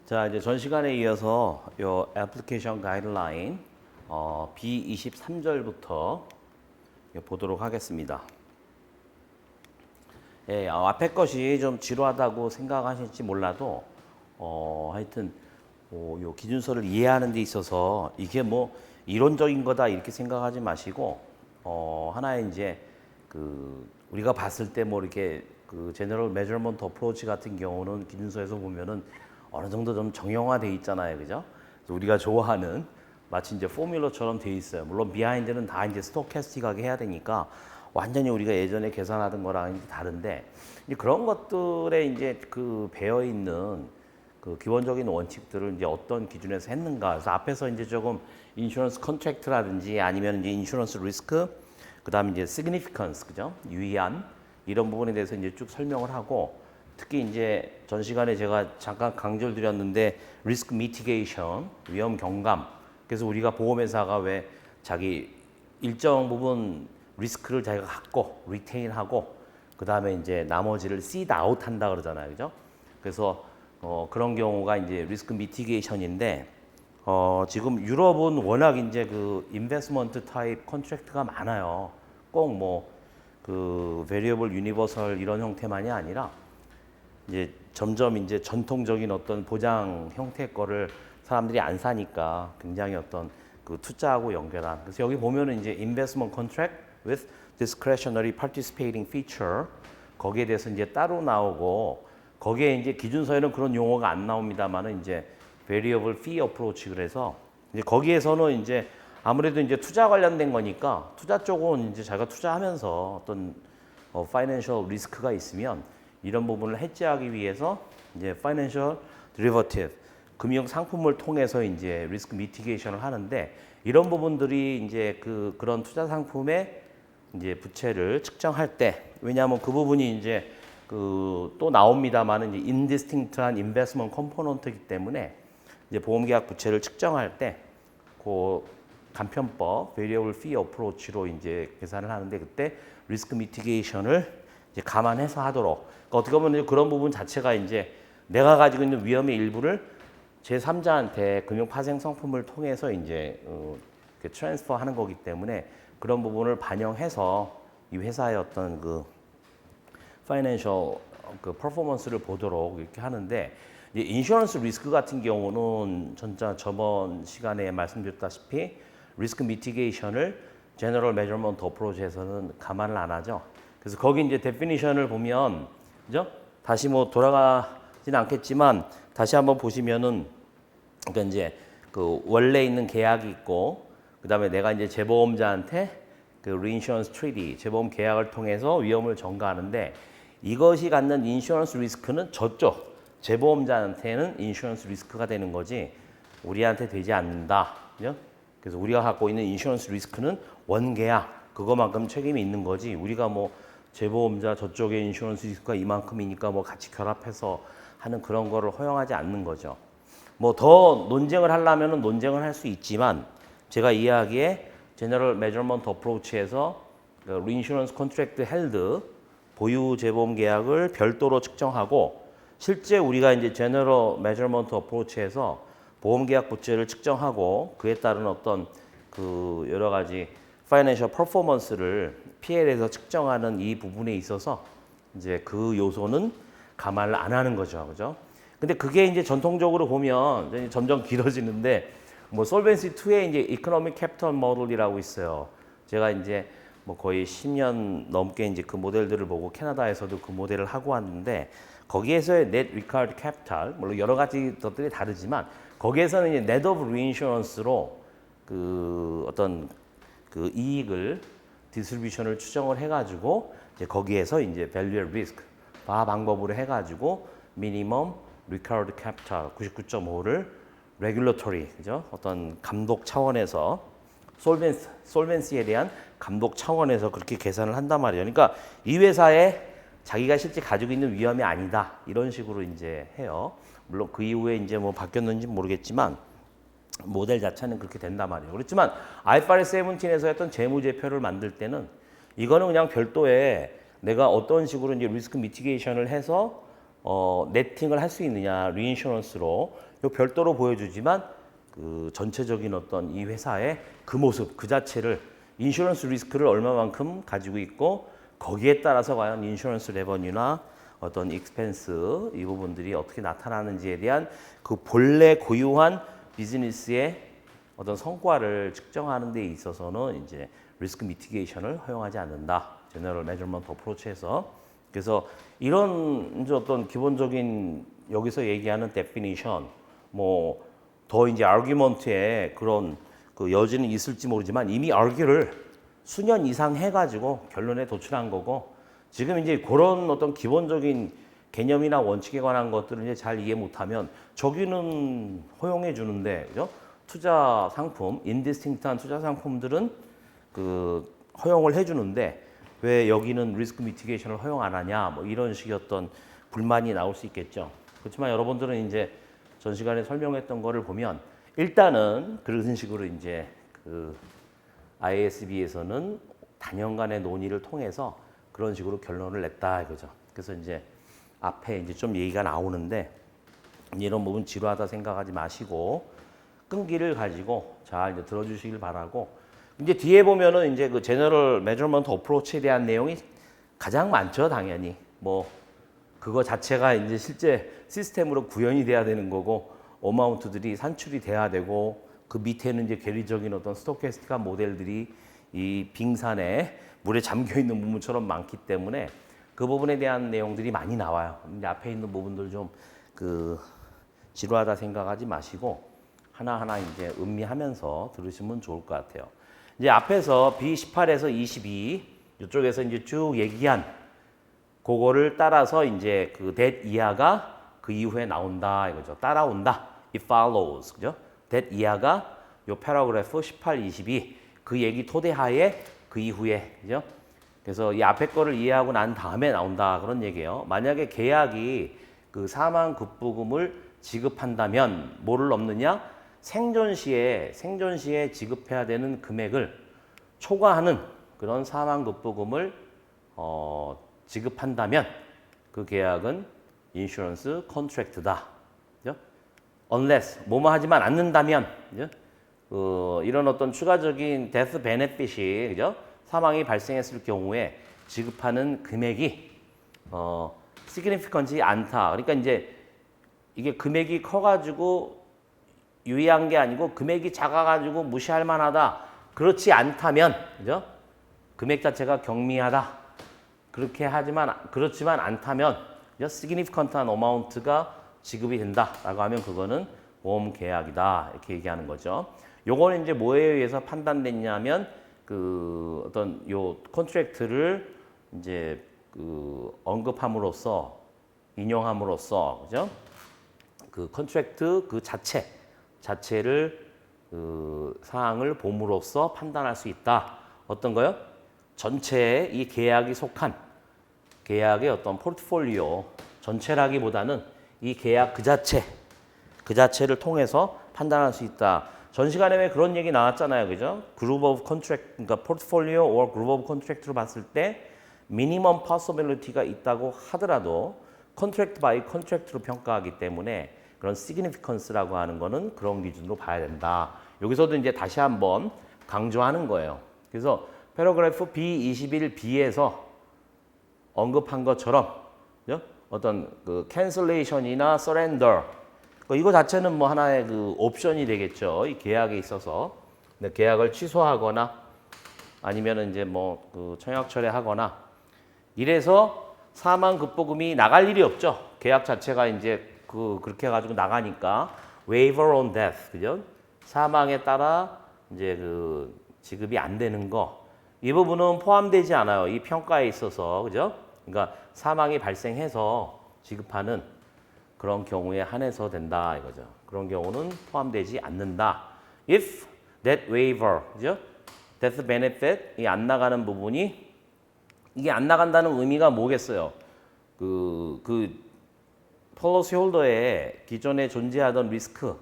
자, 이제 전 시간에 이어서 요 애플리케이션 가이드라인 B23절부터 보도록 하겠습니다. 예, 앞에 것이 좀 지루하다고 생각하실지 몰라도 하여튼 요 기준서를 이해하는 데 있어서 이게 뭐 이론적인 거다 이렇게 생각하지 마시고 하나의 이제 그 우리가 봤을 때 뭐 이렇게 그 제너럴 메저먼트 어프로치 같은 경우는 기준서에서 보면은 어느 정도 좀 정형화돼 있잖아요, 그죠? 그래서 우리가 좋아하는 마치 이제 포뮬러처럼 돼 있어요. 물론 비하인드는 다 이제 스토캐스틱하게 해야 되니까 완전히 우리가 예전에 계산하던 거랑 다른데 이제 그런 것들에 이제 그 배어 있는 그 기본적인 원칙들을 이제 어떤 기준에서 했는가. 그래서 앞에서 이제 조금 인슈런스 컨트랙트라든지 아니면 이제 인슈런스 리스크, 그다음에 이제 시그니피컨스, 그죠? 유의한 이런 부분에 대해서 이제 쭉 설명을 하고. 특히 이제 전 시간에 제가 잠깐 강조를 드렸는데 리스크 미티게이션, 위험 경감. 그래서 우리가 보험회사가 왜 자기 일정 부분 리스크를 자기가 갖고 리테인하고 그다음에 이제 나머지를 시드 아웃 한다 그러잖아요. 그죠? 그래서 그런 경우가 이제 리스크 미티게이션인데 지금 유럽은 워낙 이제 그 인베스트먼트 타입 컨트랙트가 많아요. 꼭 뭐 그 베리어블 유니버설 이런 형태만이 아니라 이제 점점 이제 전통적인 어떤 보장 형태 거를 사람들이 안 사니까 굉장히 어떤 그 투자하고 연결한. 그래서 여기 보면은 이제 investment contract with discretionary participating feature 거기에 대해서 이제 따로 나오고 거기에 이제 기준서에는 그런 용어가 안 나옵니다만은 이제 variable fee approach 그래서 이제 거기에서는 이제 아무래도 이제 투자 관련된 거니까 투자 쪽은 이제 자기가 투자하면서 어떤 financial 리스크가 있으면 이런 부분을 해지하기 위해서 이제 파이낸셜 데리버티브 금융 상품을 통해서 이제 리스크 미티게이션을 하는데 이런 부분들이 이제 그런 투자 상품의 이제 부채를 측정할 때 왜냐하면 그 부분이 이제 또 나옵니다만은 이제 인디스팅트한 인베스트먼트 컴포넌트이기 때문에 이제 보험계약 부채를 측정할 때 그 간편법 variable fee approach로 이제 계산을 하는데 그때 리스크 미티게이션을 이제 감안해서 하도록. 그러니까 어떻게 보면 그런 부분 자체가 이제 내가 가지고 있는 위험의 일부를 제3자한테 금융 파생 상품을 통해서 이제 트랜스퍼 하는 거기 때문에 그런 부분을 반영해서 이 회사의 어떤 그 파이낸셜 그 퍼포먼스를 보도록 이렇게 하는데 이제 인슈런스 리스크 같은 경우는 저번 시간에 말씀드렸다시피 리스크 미티게이션을 제너럴 메저먼트 어프로치에서는 감안을 안 하죠. 그래서 거기 이제 데피니션을 보면 그죠? 다시 뭐 돌아가진 않겠지만 다시 한번 보시면은 그러니까 이제 그 원래 있는 계약이 있고 그다음에 내가 이제 재보험자한테 그 리인슈런스 트리티 재보험 계약을 통해서 위험을 전가하는데 이것이 갖는 인슈런스 리스크는 저쪽 재보험자한테는 인슈런스 리스크가 되는 거지 우리한테 되지 않는다. 그죠? 그래서 우리가 갖고 있는 인슈런스 리스크는 원계약 그거만큼 책임이 있는 거지 우리가 뭐 재보험자 저쪽에 인슈런스 리스크가 이만큼이니까 뭐 같이 결합해서 하는 그런 거를 허용하지 않는 거죠. 뭐 더 논쟁을 하려면은 논쟁을 할 수 있지만 제가 이야기에 제너럴 메저먼트 어프로치에서 리인슈런스 컨트랙트 헬드 보유 재보험 계약을 별도로 측정하고 실제 우리가 이제 제너럴 메저먼트 어프로치에서 보험 계약 부채를 측정하고 그에 따른 어떤 그 여러 가지 파이낸셜 퍼포먼스를 PL에서 측정하는 이 부분에 있어서 이제 그 요소는 감안을 안 하는 거죠. 그죠? 근데 그게 이제 전통적으로 보면 점점 길어지는데 뭐 솔벤시 2에 이제 이코노믹 캐피털 모델이라고 있어요. 제가 이제 뭐 거의 10년 넘게 이제 그 모델들을 보고 캐나다에서도 그 모델을 하고 왔는데 거기에서의 net required capital 물론 여러 가지 것들이 다르지만 거기에서는 이제 net of reinsurance로 그 어떤 그 이익을 디스트리뷰션을 추정을 해가지고 이제 거기에서 이제 value risk 방법으로 해가지고 minimum recovered capital 99.5를 regulatory 그죠? 어떤 감독 차원에서 솔벤시에 대한 감독 차원에서 그렇게 계산을 한단 말이에요. 그러니까 이 회사에 자기가 실제 가지고 있는 위험이 아니다 이런 식으로 이제 해요. 물론 그 이후에 이제 뭐 바뀌었는지 모르겠지만. 모델 자체는 그렇게 된단 말이에요. 그렇지만 IFRS 17에서 했던 재무제표를 만들 때는 이거는 그냥 별도의 내가 어떤 식으로 이제 리스크 미티게이션을 해서 네팅을 할 수 있느냐 리인슈런스로 요 별도로 보여주지만 그 전체적인 어떤 이 회사의 그 모습 그 자체를 인슈런스 리스크를 얼마만큼 가지고 있고 거기에 따라서 과연 인슈런스 레버뉴나 어떤 익스펜스 이 부분들이 어떻게 나타나는지에 대한 그 본래 고유한 비즈니스의 어떤 성과를 측정하는 데 있어서는 이제 리스크 미티게이션을 허용하지 않는다. 제너럴 메저먼트 어프로치에서. 그래서 이런 이제 어떤 기본적인 여기서 얘기하는 데피니션 뭐 더 이제 아규먼트에 그런 그 여지는 있을지 모르지만 이미 아규를 수년 이상 해가지고 결론에 도출한 거고 지금 이제 그런 어떤 기본적인 개념이나 원칙에 관한 것들을 이제 잘 이해 못하면 저기는 허용해 주는데 그죠? 투자 상품, 인디스팅트한 투자 상품들은 그 허용을 해주는데 왜 여기는 리스크 미티게이션을 허용 안 하냐 뭐 이런 식의 어떤 불만이 나올 수 있겠죠. 그렇지만 여러분들은 이제 전 시간에 설명했던 거를 보면 일단은 그런 식으로 이제 그 IASB에서는 단연간의 논의를 통해서 그런 식으로 결론을 냈다 이거죠. 그래서 이제 앞에 이제 좀 얘기가 나오는데 이런 부분 지루하다 생각하지 마시고 끈기를 가지고 잘 이제 들어주시길 바라고 이제 뒤에 보면은 이제 그 제너럴 메저먼트 어프로치에 대한 내용이 가장 많죠 당연히 뭐 그거 자체가 이제 실제 시스템으로 구현이 돼야 되는 거고 어마운트들이 산출이 돼야 되고 그 밑에는 이제 괴리적인 어떤 스토캐스틱한 모델들이 이 빙산에 물에 잠겨 있는 부분처럼 많기 때문에 그 부분에 대한 내용들이 많이 나와요. 이제 앞에 있는 부분들 좀 그 지루하다 생각하지 마시고 하나하나 이제 음미하면서 들으시면 좋을 것 같아요. 이제 앞에서 B18에서 22 이쪽에서 이제 쭉 얘기한 그거를 따라서 이제 그 that 이하가 그 이후에 나온다 이거죠. 따라온다. It follows. 그죠? that 이하가 요 패러그래프 18, 22 그 얘기 토대하에 그 이후에 그죠? 그래서 이 앞에 거를 이해하고 난 다음에 나온다 그런 얘기예요. 만약에 계약이 그 사망 급부금을 지급한다면 뭐를 넘느냐? 생존 시에 지급해야 되는 금액을 초과하는 그런 사망 급부금을 지급한다면 그 계약은 인슈런스 컨트랙트다. 그죠? unless 뭐뭐 하지만 않는다면 그죠? 이런 어떤 추가적인 데스 베네핏이 그죠? 사망이 발생했을 경우에 지급하는 금액이 significant이 않다. 그러니까 이제 이게 금액이 커가지고 유의한 게 아니고 금액이 작아가지고 무시할 만하다. 그렇지 않다면 그죠? 금액 자체가 경미하다. 그렇지만 않다면 significant한 어마운트가 지급이 된다라고 하면 그거는 보험 계약이다 이렇게 얘기하는 거죠. 요거는 이제 뭐에 의해서 판단됐냐면 그 어떤 요 컨트랙트를 이제 그 언급함으로써 인용함으로써 그죠? 그 컨트랙트 그 자체를 그 사항을 봄으로써 판단할 수 있다. 어떤 거요? 전체에 이 계약이 속한 계약의 어떤 포트폴리오 전체라기보다는 이 계약 그 자체를 통해서 판단할 수 있다. 전 시간에 왜 그런 얘기 나왔잖아요. 그죠? 그룹 오브 컨트랙트, 그러니까 포트폴리오 or 그룹 오브 컨트랙트로 봤을 때 미니멈 퍼서빌리티가 있다고 하더라도 컨트랙트 바이 컨트랙트로 평가하기 때문에 그런 시그니피컨스라고 하는 거는 그런 기준으로 봐야 된다. 여기서도 이제 다시 한번 강조하는 거예요. 그래서 패러그래프 B21B에서 언급한 것처럼 그죠? 어떤 그 캔슬레이션이나 서렌더 이거 자체는 뭐 하나의 그 옵션이 되겠죠. 이 계약에 있어서 계약을 취소하거나 아니면 이제 뭐 그 청약 철회하거나 이래서 사망 급보금이 나갈 일이 없죠. 계약 자체가 이제 그렇게 해가지고 나가니까 waiver on death 그죠? 사망에 따라 이제 그 지급이 안 되는 거 이 부분은 포함되지 않아요. 이 평가에 있어서 그죠? 그러니까 사망이 발생해서 지급하는 그런 경우에 한해서 된다 이거죠. 그런 경우는 포함되지 않는다. If that waiver, 그죠? death benefit 이 안 나가는 부분이 이게 안 나간다는 의미가 뭐겠어요? 그 policy 홀더의 기존에 존재하던 리스크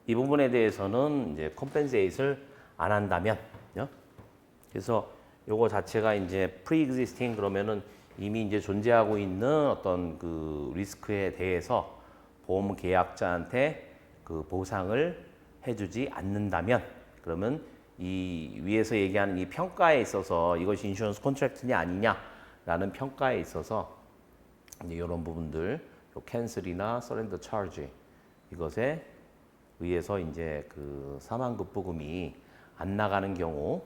이 부분에 대해서는 이제 컴펜세이트를 안 한다면, 그죠? 그래서 요거 자체가 이제 pre-existing 그러면은 이미 이제 존재하고 있는 어떤 그 리스크에 대해서 보험 계약자한테 그 보상을 해주지 않는다면, 그러면 이 위에서 얘기하는 이 평가에 있어서 이것이 인슈런스 컨트랙트냐 아니냐라는 평가에 있어서 이제 이런 부분들, 캔슬이나 서렌더 차지 이것에 의해서 이제 그 사망급부금이 안 나가는 경우,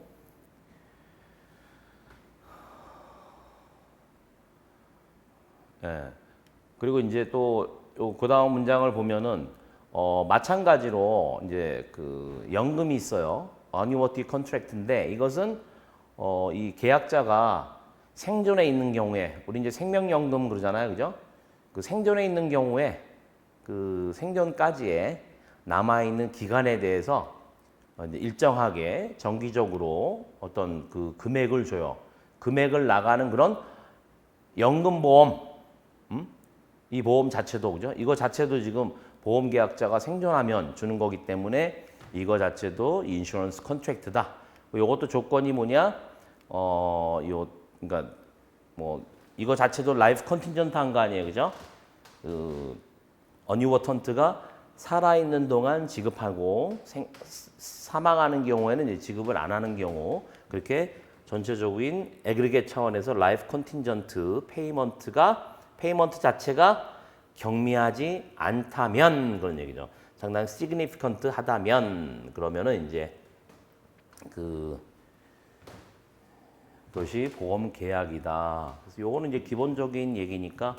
예. 그리고 이제 또 그 다음 문장을 보면은 마찬가지로 이제 그 연금이 있어요. annuity contract인데 이것은 이 계약자가 생존에 있는 경우에, 우리 이제 생명연금 그러잖아요, 그죠? 그 생존에 있는 경우에 그 생존까지의 남아 있는 기간에 대해서 이제 일정하게 정기적으로 어떤 그 금액을 줘요. 금액을 나가는 그런 연금보험, 이 보험 자체도 그죠? 이거 자체도 지금 보험 계약자가 생존하면 주는 거기 때문에 이거 자체도 인슈런스 컨트랙트다. 이것도 조건이 뭐냐? 그러니까 뭐 이거 자체도 라이프 컨틴전트한 거 아니에요, 그죠? 그 어뉴어턴트가 살아있는 동안 지급하고 사망하는 경우에는 이제 지급을 안 하는 경우, 그렇게 전체적인 애그리게이트 차원에서 라이프 컨틴전트 페이먼트 자체가 경미하지 않다면 그런 얘기죠. 상당히 시그니피컨트 하다면 그러면은 이제 그것이 보험 계약이다. 그래서 요거는 이제 기본적인 얘기니까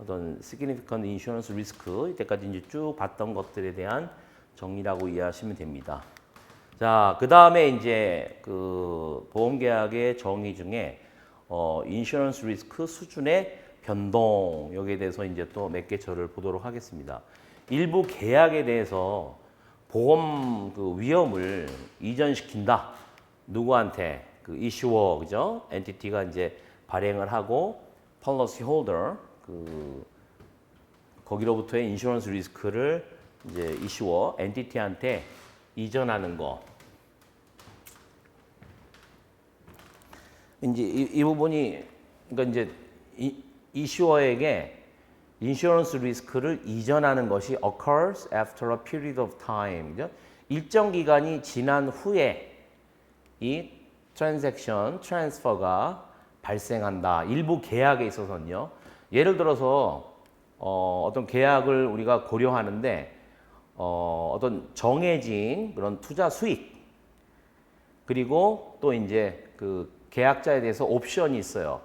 어떤 significant insurance risk 이때까지 이제 쭉 봤던 것들에 대한 정리라고 이해하시면 됩니다. 자, 그 다음에 이제 그 보험 계약의 정의 중에 인슈런스 리스크 수준의 변동 여기에 대해서 이제 또 몇 개 저를 보도록 하겠습니다. 일부 계약에 대해서 보험 그 위험을 이전시킨다. 누구한테? 그 이슈어, 그죠? 엔티티가 이제 발행을 하고 policy holder 거기로부터의 인슈런스 리스크를 이제 이슈어 엔티티한테 이전하는 거. 이제 이 부분이 그러니까 이제 이슈어에게 인슈런스 리스크를 이전하는 것이 occurs after a period of time. 그죠? 일정 기간이 지난 후에 이 트랜잭션, 트랜스퍼가 발생한다. 일부 계약에 있어서는요. 예를 들어서 어떤 계약을 우리가 고려하는데 어떤 정해진 그런 투자 수익 그리고 또 이제 그 계약자에 대해서 옵션이 있어요.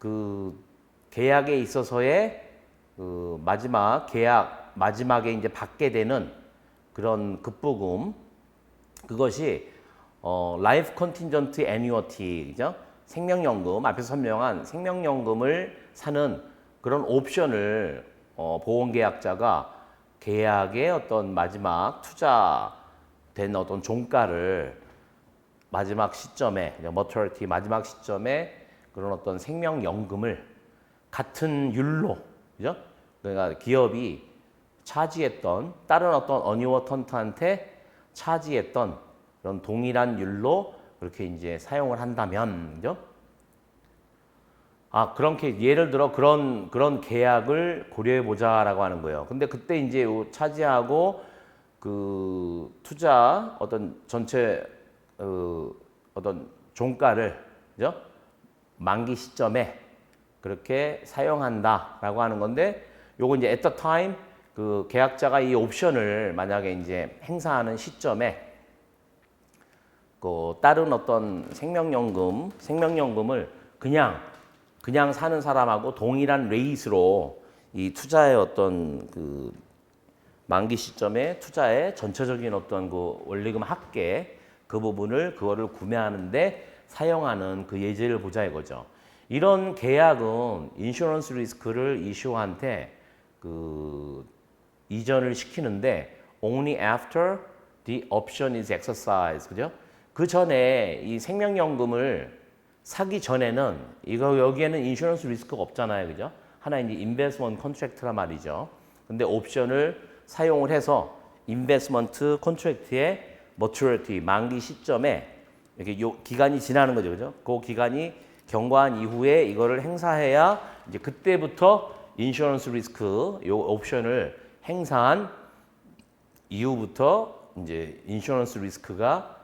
그 계약에 있어서의 그 마지막에 이제 받게 되는 그런 급부금, 그것이 라이프 컨틴전트 애뉴어티, 그죠? 생명연금, 앞에서 설명한 생명연금을 사는 그런 옵션을 보험계약자가 계약의 어떤 마지막 투자된 어떤 종가를 마지막 시점에, 머터리티 마지막 시점에 그런 어떤 생명연금을 같은 율로, 그죠? 그러니까 기업이 차지했던 다른 어떤 어뉴어턴트한테 차지했던 그런 동일한 율로 그렇게 이제 사용을 한다면, 그죠? 그렇게 예를 들어 그런 계약을 고려해 보자라고 하는 거예요. 근데 그때 이제 차지하고 그 투자 어떤 전체 어떤 종가를, 그죠? 만기 시점에 그렇게 사용한다라고 하는 건데, 요거 이제 at the time 그 계약자가 이 옵션을 만약에 이제 행사하는 시점에 그 다른 어떤 생명연금을 그냥 사는 사람하고 동일한 레이스로 이 투자의 어떤 그 만기 시점에 투자의 전체적인 어떤 그 원리금 합계 그 부분을 그거를 구매하는데 사용하는 그 예제를 보자 이거죠. 이런 계약은 인슈런스 리스크를 이슈한테 그 이전을 시키는데 only after the option is exercised, 그죠? 그 전에 이 생명연금을 사기 전에는 여기에는 인슈런스 리스크가 없잖아요, 그죠? 하나 이제 인베스트먼트 컨트랙트란 말이죠. 근데 옵션을 사용을 해서 인베스트먼트 컨트랙트의 머추리티 만기 시점에 이렇게 기간이 지나는 거죠, 그죠? 그 기간이 경과한 이후에 이거를 행사해야 이제 그때부터 인슈런스 리스크 요 옵션을 행사한 이후부터 이제 인슈런스 리스크가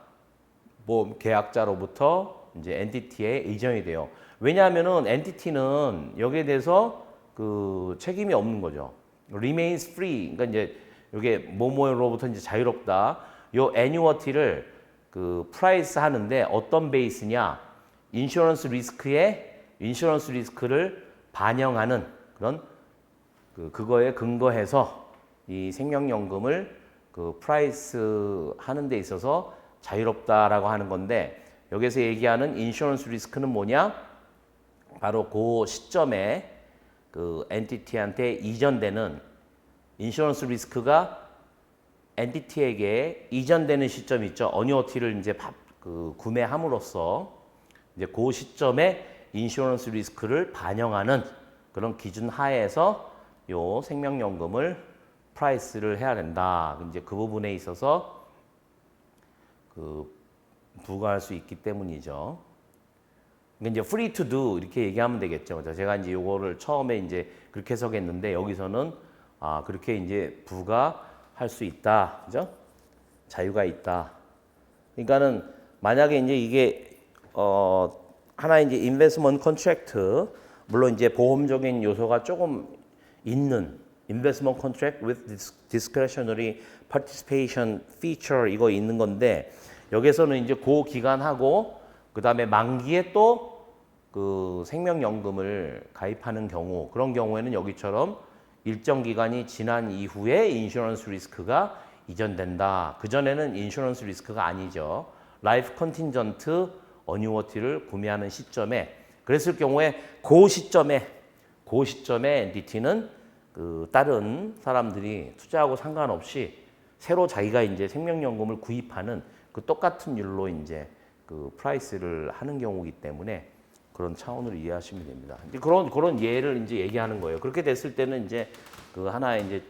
보험 계약자로부터 이제 엔티티에 이전이 돼요. 왜냐하면은 엔티티는 여기에 대해서 그 책임이 없는 거죠. remains free. 그러니까 이제 이게 뭐뭐로부터 이제 자유롭다. 요 애뉴어티를 그 프라이스 하는데 어떤 베이스냐? 인슈런스 리스크를 반영하는 그런 그거에 근거해서 이 생명연금을 그 프라이스 하는 데 있어서 자유롭다라고 하는 건데 여기서 얘기하는 인슈런스 리스크는 뭐냐? 바로 그 시점에 그 엔티티한테 이전되는 인슈런스 리스크가 엔티티에게 이전되는 시점 있죠. 어뉴어티를 이제 구매함으로써 이제 그 시점에 인슈런스 리스크를 반영하는 그런 기준 하에서 요 생명연금을 프라이스를 해야 된다. 이제 그 부분에 있어서 그 부과할 수 있기 때문이죠. 이제 free to do 이렇게 얘기하면 되겠죠. 제가 이제 요거를 처음에 이제 그렇게 해석했는데 여기서는 그렇게 이제 부과할 수 있다. 그죠? 자유가 있다. 그러니까는 만약에 이제 이게 하나 이제 인베스트먼트 컨트랙트 물론 이제 보험적인 요소가 조금 있는 investment contract with discretionary participation feature 이거 있는 건데 여기서는 이제 그 기간하고 그 다음에 만기에 또 그 생명연금을 가입하는 경우 그런 경우에는 여기처럼 일정 기간이 지난 이후에 인슈런스 리스크가 이전된다. 그전에는 인슈런스 리스크가 아니죠. 라이프 컨틴전트 어뉴어티를 구매하는 시점에 그랬을 경우에 그 시점에 엔티티는 그 다른 사람들이 투자하고 상관없이 새로 자기가 이제 생명연금을 구입하는 그 똑같은 율로 이제 그 프라이스를 하는 경우이기 때문에 그런 차원으로 이해하시면 됩니다. 이제 그런 예를 이제 얘기하는 거예요. 그렇게 됐을 때는 이제 그 하나의 이제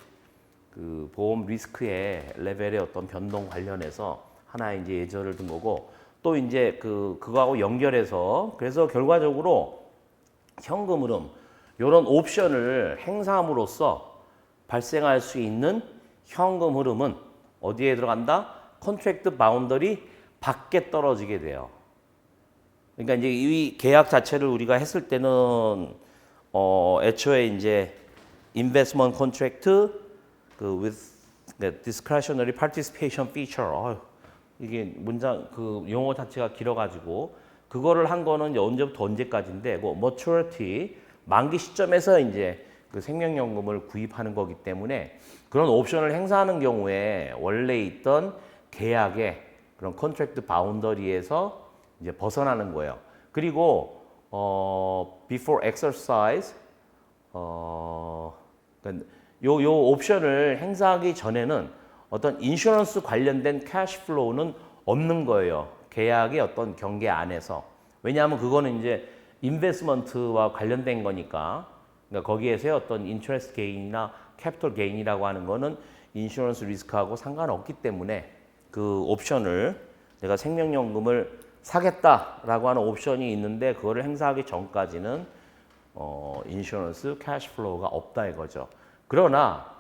그 보험 리스크의 레벨의 어떤 변동 관련해서 하나의 이제 예절을 든 거고 또 이제 그거하고 연결해서 그래서 결과적으로 현금 흐름 이런 옵션을 행사함으로써 발생할 수 있는 현금 흐름은 어디에 들어간다? 컨트랙트 바운더리 밖에 떨어지게 돼요. 그러니까 이제 이 계약 자체를 우리가 했을 때는 애초에 이제 investment contract with discretionary participation feature 이게 문장 그 용어 자체가 길어가지고 그거를 한 거는 이제 언제부터 언제까지인데 뭐 maturity 만기 시점에서 이제 그 생명연금을 구입하는 거기 때문에 그런 옵션을 행사하는 경우에 원래 있던 계약의 그런 컨트랙트 바운더리에서 이제 벗어나는 거예요. 그리고 before exercise 그러니까 요 옵션을 행사하기 전에는 어떤 인슈런스 관련된 캐시플로우는 없는 거예요. 계약의 어떤 경계 안에서. 왜냐하면 그거는 이제 인베스트먼트와 관련된 거니까. 그러니까 거기에서의 어떤 인트레스트 게인이나 캐피털 게인이라고 하는 거는 인슈런스 리스크하고 상관없기 때문에 그 옵션을 내가 생명연금을 사겠다라고 하는 옵션이 있는데 그거를 행사하기 전까지는 인슈런스 캐시플로우가 없다 이거죠. 그러나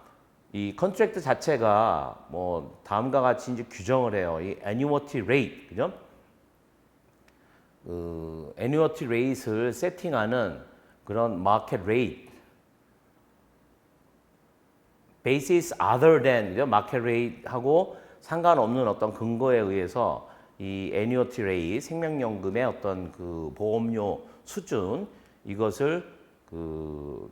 이 컨트랙트 자체가 뭐 다음과 같이 이제 규정을 해요. 이 애뉴어티 레이트, 그죠? 그 애뉴어티 레이트를 세팅하는 그런 마켓 레이트, basis other than, 그죠? 마켓 레이트하고 상관없는 어떤 근거에 의해서 이 애뉴어티 레이트, 생명연금의 어떤 그 보험료 수준 이것을 그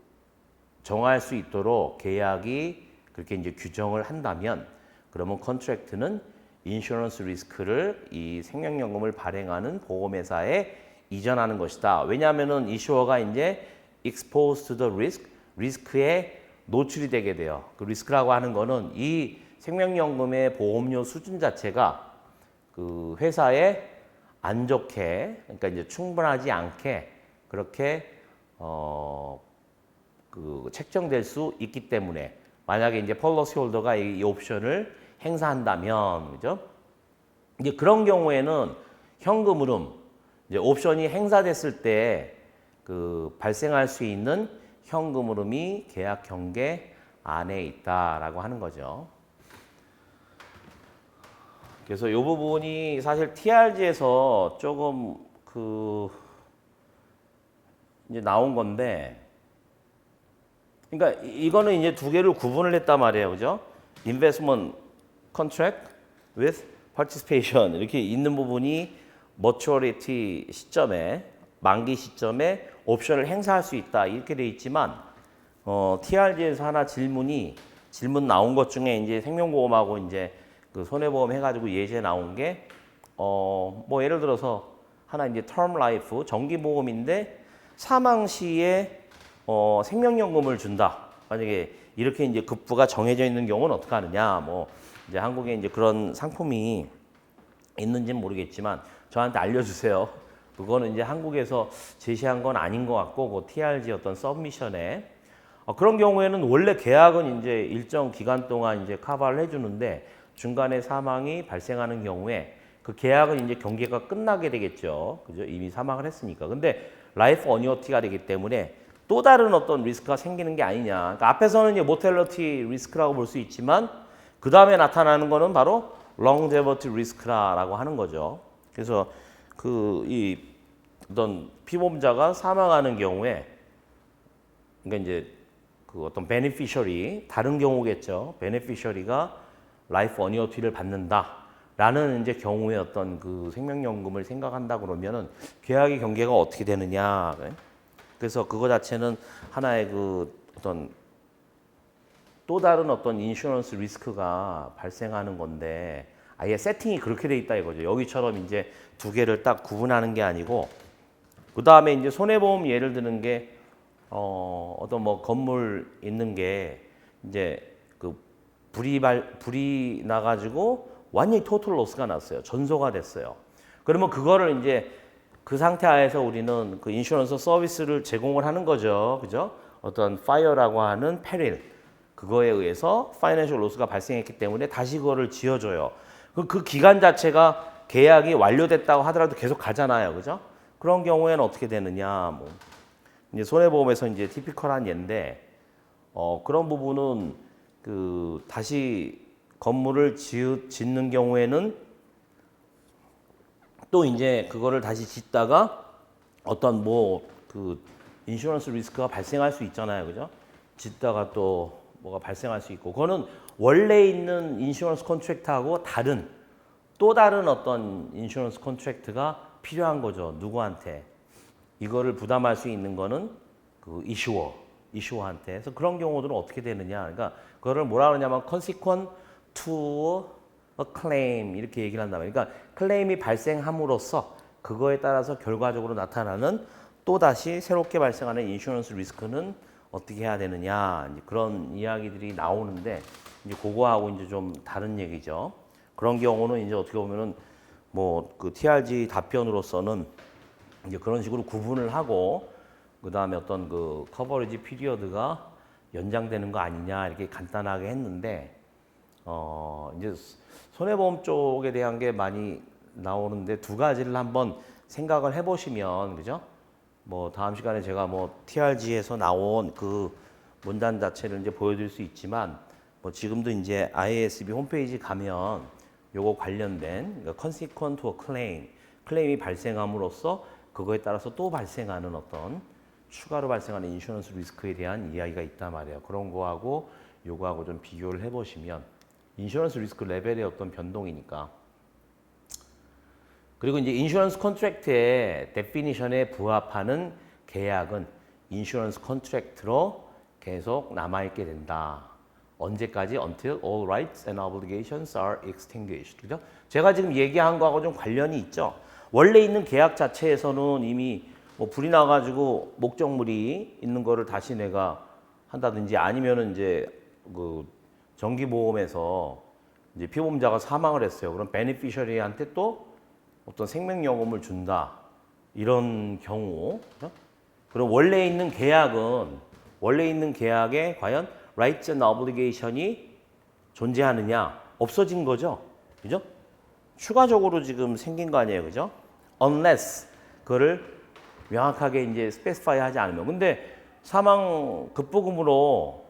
정할 수 있도록 계약이 그렇게 이제 규정을 한다면 그러면 컨트랙트는 인슈런스 리스크를 이 생명연금을 발행하는 보험회사에 이전하는 것이다. 왜냐하면은 이슈어가 이제 exposed to the risk, 리스크에 노출이 되게 돼요. 그 리스크라고 하는 거는 이 생명연금의 보험료 수준 자체가 그 회사에 안 좋게, 그러니까 이제 충분하지 않게 그렇게 그 책정될 수 있기 때문에 만약에 이제 폴리시 홀더가 이 옵션을 행사한다면, 그죠? 이제 그런 경우에는 현금 흐름, 이제 옵션이 행사됐을 때 그 발생할 수 있는 현금 흐름이 계약 경계 안에 있다라고 하는 거죠. 그래서 이 부분이 사실 TRG에서 조금 그 이제 나온 건데, 그러니까 이거는 이제 두 개를 구분을 했단 말이에요, 그죠? Investment Contract with Participation 이렇게 있는 부분이 Maturity 시점에 만기 시점에 옵션을 행사할 수 있다 이렇게 돼 있지만 TRG에서 하나 질문 나온 것 중에 이제 생명보험하고 이제 그 손해보험 해가지고 예제 나온 게 뭐 예를 들어서 하나 이제 term life 정기보험인데 사망 시에 생명연금을 준다. 만약에 이렇게 이제 급부가 정해져 있는 경우는 어떻게 하느냐? 뭐 이제 한국에 이제 그런 상품이 있는지는 모르겠지만 저한테 알려주세요. 그거는 이제 한국에서 제시한 건 아닌 것 같고 그 TRG 어떤 서브미션에 그런 경우에는 원래 계약은 이제 일정 기간 동안 이제 커버를 해주는데 중간에 사망이 발생하는 경우에 그 계약은 이제 경계가 끝나게 되겠죠. 그죠? 이미 사망을 했으니까. 근데 라이프 어니어티가 되기 때문에 또 다른 어떤 리스크가 생기는 게 아니냐. 그러니까 앞에서는 이제 모텔러티 리스크라고 볼 수 있지만 그 다음에 나타나는 거는 바로 롱제버티 리스크라고 하는 거죠. 그래서 이 어떤 피보험자가 사망하는 경우에 그러니까 이제 그 어떤 베네피셔리 다른 경우겠죠. 베네피셔리가 라이프 어니어티를 받는다라는 이제 경우에 어떤 그 생명연금을 생각한다 그러면은 계약의 경계가 어떻게 되느냐. 그래서 그거 자체는 하나의 그 어떤 또 다른 어떤 인슈런스 리스크가 발생하는 건데 아예 세팅이 그렇게 돼 있다 이거죠. 여기처럼 이제 두 개를 딱 구분하는 게 아니고 그 다음에 이제 손해보험 예를 드는 게 어떤 뭐 건물 있는 게 이제 그 불이 나가지고 완전히 토탈 로스가 났어요. 전소가 됐어요. 그러면 그거를 이제 그 상태 하에서 우리는 그 인슈런스 서비스를 제공을 하는 거죠. 그죠? 어떤 파이어라고 하는 페릴 그거에 의해서 파이낸셜 로스가 발생했기 때문에 다시 그거를 지어줘요. 그 기간 자체가 계약이 완료됐다고 하더라도 계속 가잖아요. 그죠? 그런 경우에는 어떻게 되느냐. 뭐 이제 손해보험에서 이제 티피컬한 예인데 그런 부분은 그 다시 건물을 짓는 경우에는 또 이제 그거를 다시 짓다가 어떤 뭐 그 인슈런스 리스크가 발생할 수 있잖아요. 그죠? 짓다가 또 뭐가 발생할 수 있고 그거는 원래 있는 인슈런스 컨트랙트하고 또 다른 어떤 인슈런스 컨트랙트가 필요한 거죠. 누구한테? 이거를 부담할 수 있는 거는 그 이슈어한테. 그래서 그런 경우들은 어떻게 되느냐? 그러니까 그거를 뭐라 그러냐면 consequent to a claim 이렇게 얘기를 한단 말이에요. 그러니까 클레임이 발생함으로써 그거에 따라서 결과적으로 나타나는 또 다시 새롭게 발생하는 인슈런스 리스크는 어떻게 해야 되느냐? 이제 그런 이야기들이 나오는데 이제 그거하고 이제 좀 다른 얘기죠. 그런 경우는 이제 어떻게 보면은 뭐 그 TRG 답변으로서는 이제 그런 식으로 구분을 하고 그 다음에 어떤 그 커버리지 피리어드가 연장되는 거 아니냐 이렇게 간단하게 했는데 이제 손해보험 쪽에 대한 게 많이 나오는데 두 가지를 한번 생각을 해보시면 그죠? 뭐 다음 시간에 제가 뭐 TRG에서 나온 그 문단 자체를 이제 보여드릴 수 있지만 뭐 지금도 이제 IASB 홈페이지 가면 요거 관련된 그러니까 consequent to a claim 클레임이 발생함으로써 그거에 따라서 또 발생하는 어떤 추가로 발생하는 인슈런스 리스크에 대한 이야기가 있단 말이에요. 그런 거하고 요거하고 좀 비교를 해보시면 인슈런스 리스크 레벨의 어떤 변동이니까. 그리고 이제 인슈런스 컨트랙트의 데피니션에 부합하는 계약은 인슈런스 컨트랙트로 계속 남아있게 된다. 언제까지? Until all rights and obligations are extinguished. 그죠? 제가 지금 얘기한 거하고 좀 관련이 있죠. 원래 있는 계약 자체에서는 이미 뭐 불이 나가지고 목적물이 있는 거를 다시 내가 한다든지 아니면은 이제 그 정기보험에서 이제 피보험자가 사망을 했어요. 그럼 베네피셔리한테 또 어떤 생명연금을 준다. 이런 경우. 그죠? 그럼 원래 있는 계약에 과연 rights and obligation이 존재하느냐? 없어진 거죠. 그죠? 추가적으로 지금 생긴 거 아니에요. 그죠? unless 그거를 명확하게 이제 스페시파이 하지 않으면. 근데 사망 급부금으로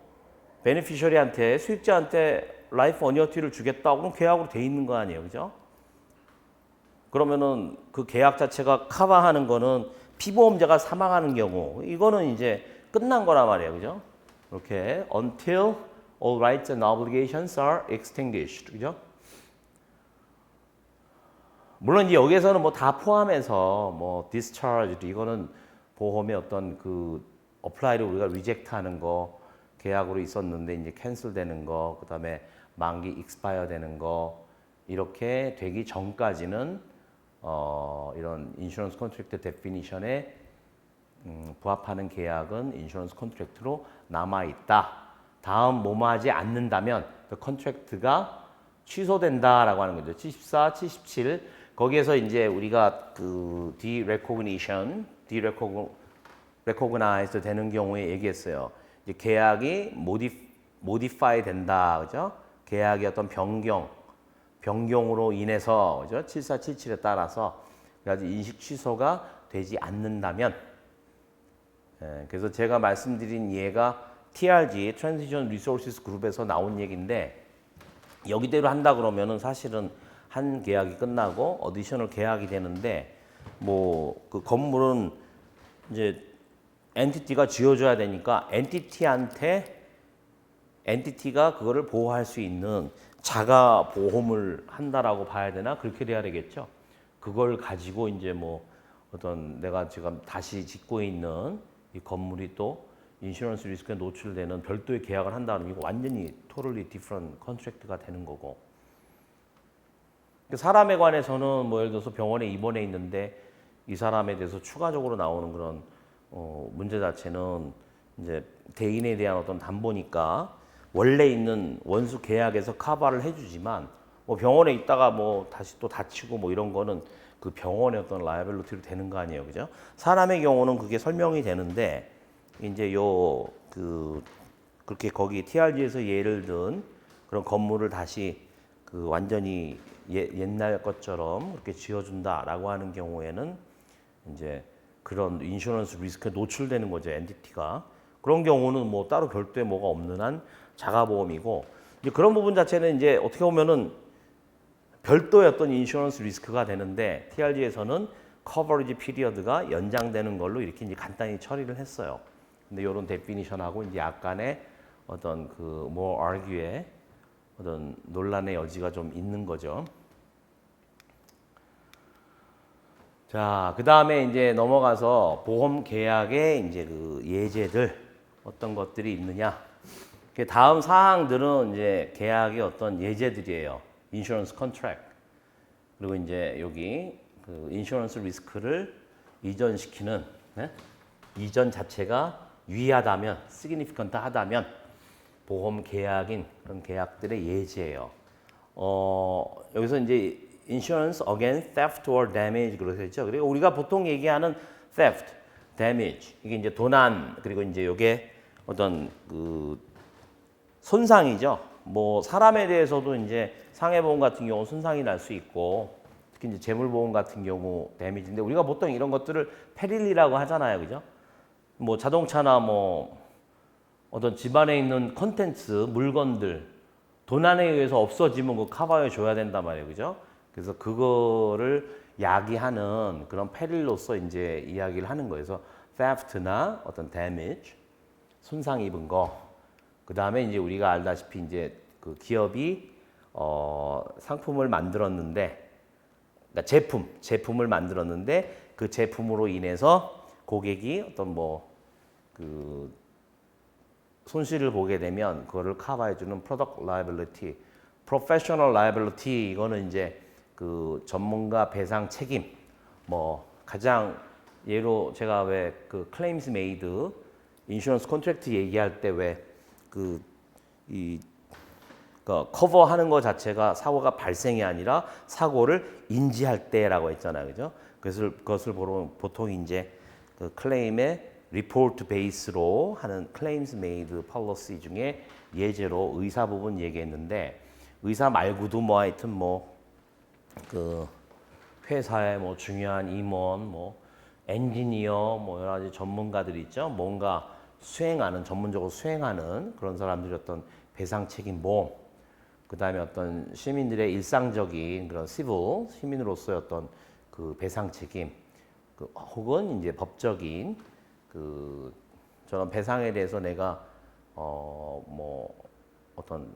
베네피셔리한테 수익자한테 라이프 어니어티를 주겠다. 그럼 계약으로 돼 있는 거 아니에요, 그죠? 그러면은 그 계약 자체가 커버하는 거는 피보험자가 사망하는 경우 이거는 이제 끝난 거란 말이에요, 그죠? 이렇게 until all rights and obligations are extinguished, 그죠? 물론 이제 여기에서는 뭐 다 포함해서 뭐 discharge 이거는 보험의 어떤 그 apply를 우리가 reject하는 거 계약으로 있었는데 이제 캔슬되는 거 그다음에 만기 expire 되는 거 이렇게 되기 전까지는 이런 인슈런스 컨트랙트 데피니션에 부합하는 계약은 인슈런스 컨트랙트로 남아 있다. 다음 뭐뭐하지 않는다면 그 컨트랙트가 취소된다라고 하는 거죠. 74, 77 거기에서 이제 우리가 그 derecognition recognized 되는 경우에 얘기했어요. 이제 계약이 modify 된다, 그죠? 계약의 어떤 변경으로 인해서 그죠? 7477에 따라서 그래가지고 인식 취소가 되지 않는다면, 그래서 제가 말씀드린 예가 TRG Transition Resources Group에서 나온 얘기인데 여기대로 한다 그러면은 사실은 한 계약이 끝나고 어디셔널 계약이 되는데 뭐 그 건물은 이제 엔티티가 지어줘야 되니까 엔티티가 그거를 보호할 수 있는 자가 보험을 한다라고 봐야 되나 그렇게 돼야 되겠죠. 그걸 가지고 이제 뭐 어떤 내가 지금 다시 짓고 있는 이 건물이 또 인슈런스 리스크에 노출되는 별도의 계약을 한다면 이거 완전히 totally different contract가 되는 거고. 사람에 관해서는 뭐 예를 들어서 병원에 입원해 있는데 이 사람에 대해서 추가적으로 나오는 그런 문제 자체는 이제 대인에 대한 어떤 담보니까 원래 있는 원수 계약에서 커버를 해주지만 뭐 병원에 있다가 뭐 다시 또 다치고 뭐 이런 거는 그 병원의 어떤 라이abili티로 되는 거 아니에요, 그죠? 사람의 경우는 그게 설명이 되는데 이제 그렇게 거기 TRG에서 예를 든 그런 건물을 다시 그 완전히 옛날 것처럼 그렇게 지어준다라고 하는 경우에는 이제 그런 인슈런스 리스크에 노출되는 거죠, 엔티티가. 그런 경우는 뭐 따로 별도의 뭐가 없는 한 자가보험이고, 이제 그런 부분 자체는 이제 어떻게 보면은 별도의 어떤 인슈런스 리스크가 되는데 TRG에서는 커버리지 피리어드가 연장되는 걸로 이렇게 이제 간단히 처리를 했어요. 근데 이런 데피니션하고 이제 약간의 어떤 그 more argue의 어떤 논란의 여지가 좀 있는 거죠. 자, 그 다음에 이제 넘어가서 보험 계약의 이제 그 예제들 어떤 것들이 있느냐. 다음 사항들은 이제 계약의 어떤 예제들이에요. 인슈런스 컨트랙트. 그리고 이제 여기 그 인슈런스 리스크를 이전시키는 이전 자체가 유의하다면, significant 하다면 보험 계약인 그런 계약들의 예제예요. 여기서 이제 insurance against theft or damage 그렇게 했죠. 그리고 우리가 보통 얘기하는 theft, damage 이게 이제 도난 그리고 이제 이게 어떤 그 손상이죠. 뭐 사람에 대해서도 이제 상해보험 같은 경우 손상이 날 수 있고 특히 이제 재물보험 같은 경우 데미지인데 우리가 보통 이런 것들을 페릴리라고 하잖아요, 그죠? 뭐 자동차나 뭐 어떤 집안에 있는 컨텐츠 물건들 도난에 의해서 없어지면 그 커버해 줘야 된단 말이에요, 그죠? 그래서 그거를 야기하는 그런 페릴로서 이제 이야기를 하는 거예요. 그래서 theft나 어떤 damage, 손상 입은 거. 그 다음에 이제 우리가 알다시피 이제 그 기업이 상품을 만들었는데, 그러니까 제품을 만들었는데 그 제품으로 인해서 고객이 어떤 뭐 그 손실을 보게 되면 그거를 커버해주는 product liability, professional liability 이거는 이제 그 전문가 배상 책임. 뭐 가장 예로 제가 왜 그 claims made 인슈런스 컨트랙트 얘기할 때 왜 그 이 커버하는 것 자체가 사고가 발생이 아니라 사고를 인지할 때라고 했잖아요, 그죠? 그래서 그것을 보통 이제 그 클레임의 리포트 베이스로 하는 claims made policy 중에 예제로 의사 부분 얘기했는데 의사 말고도 뭐 하여튼 뭐 그 회사의 뭐 중요한 임원 뭐 엔지니어, 뭐 여러 가지 전문가들이 있죠. 뭔가 수행하는, 전문적으로 수행하는 그런 사람들이 어떤 배상 책임 보험, 그 다음에 어떤 시민들의 일상적인 그런 시빌, 시민으로서의 어떤 그 배상 책임, 혹은 이제 법적인 저런 배상에 대해서 내가 뭐 어떤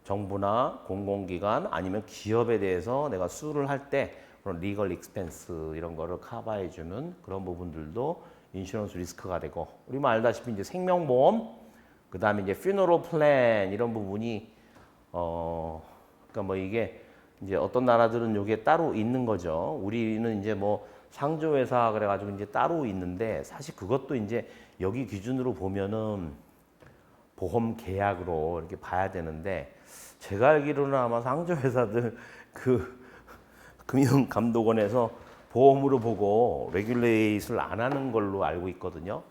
정부나 공공기관 아니면 기업에 대해서 내가 수를 할 때 그런 리걸 익스펜스 이런 거를 커버해 주는 그런 부분들도 인슈런스 리스크가 되고, 우리 뭐 알다시피 이제 생명보험, 그다음에 이제 퓨너럴 플랜 이런 부분이 그러니까 뭐 이게 이제 어떤 나라들은 이게 따로 있는 거죠. 우리는 이제 뭐 상조회사 그래가지고 이제 따로 있는데, 사실 그것도 이제 여기 기준으로 보면은 보험 계약으로 이렇게 봐야 되는데, 제가 알기로는 아마 상조회사들 금융감독원에서 보험으로 보고 레귤레이트를 안 하는 걸로 알고 있거든요.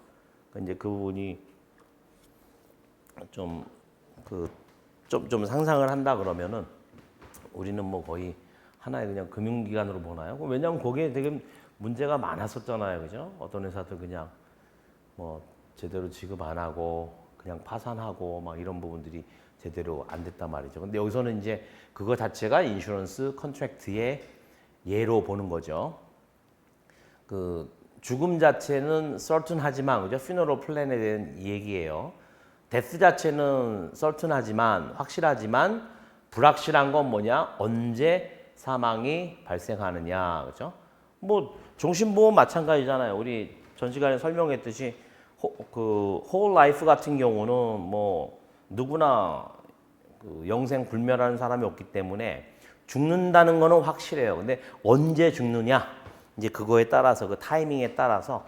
그러니까 이제 그 부분이 좀 상상을 한다 그러면은 우리는 뭐 거의 하나의 그냥 금융기관으로 보나요? 왜냐하면 거기에 되게 문제가 많았었잖아요, 그죠? 어떤 회사들 그냥 뭐 제대로 지급 안 하고 그냥 파산하고 막 이런 부분들이 제대로 안 됐단 말이죠. 근데 여기서는 이제 그거 자체가 인슈런스 컨트랙트의 예로 보는 거죠. 그 죽음 자체는 certain하지만, 그죠? funeral plan에 대한 얘기예요. 데스 자체는 certain하지만, 확실하지만 불확실한 건 뭐냐? 언제 사망이 발생하느냐, 그죠? 뭐 종신보험 마찬가지잖아요. 우리 전 시간에 설명했듯이 그 whole life 같은 경우는 뭐 누구나 그 영생 불멸하는 사람이 없기 때문에 죽는다는 거는 확실해요. 근데 언제 죽느냐? 이제 그거에 따라서, 그 타이밍에 따라서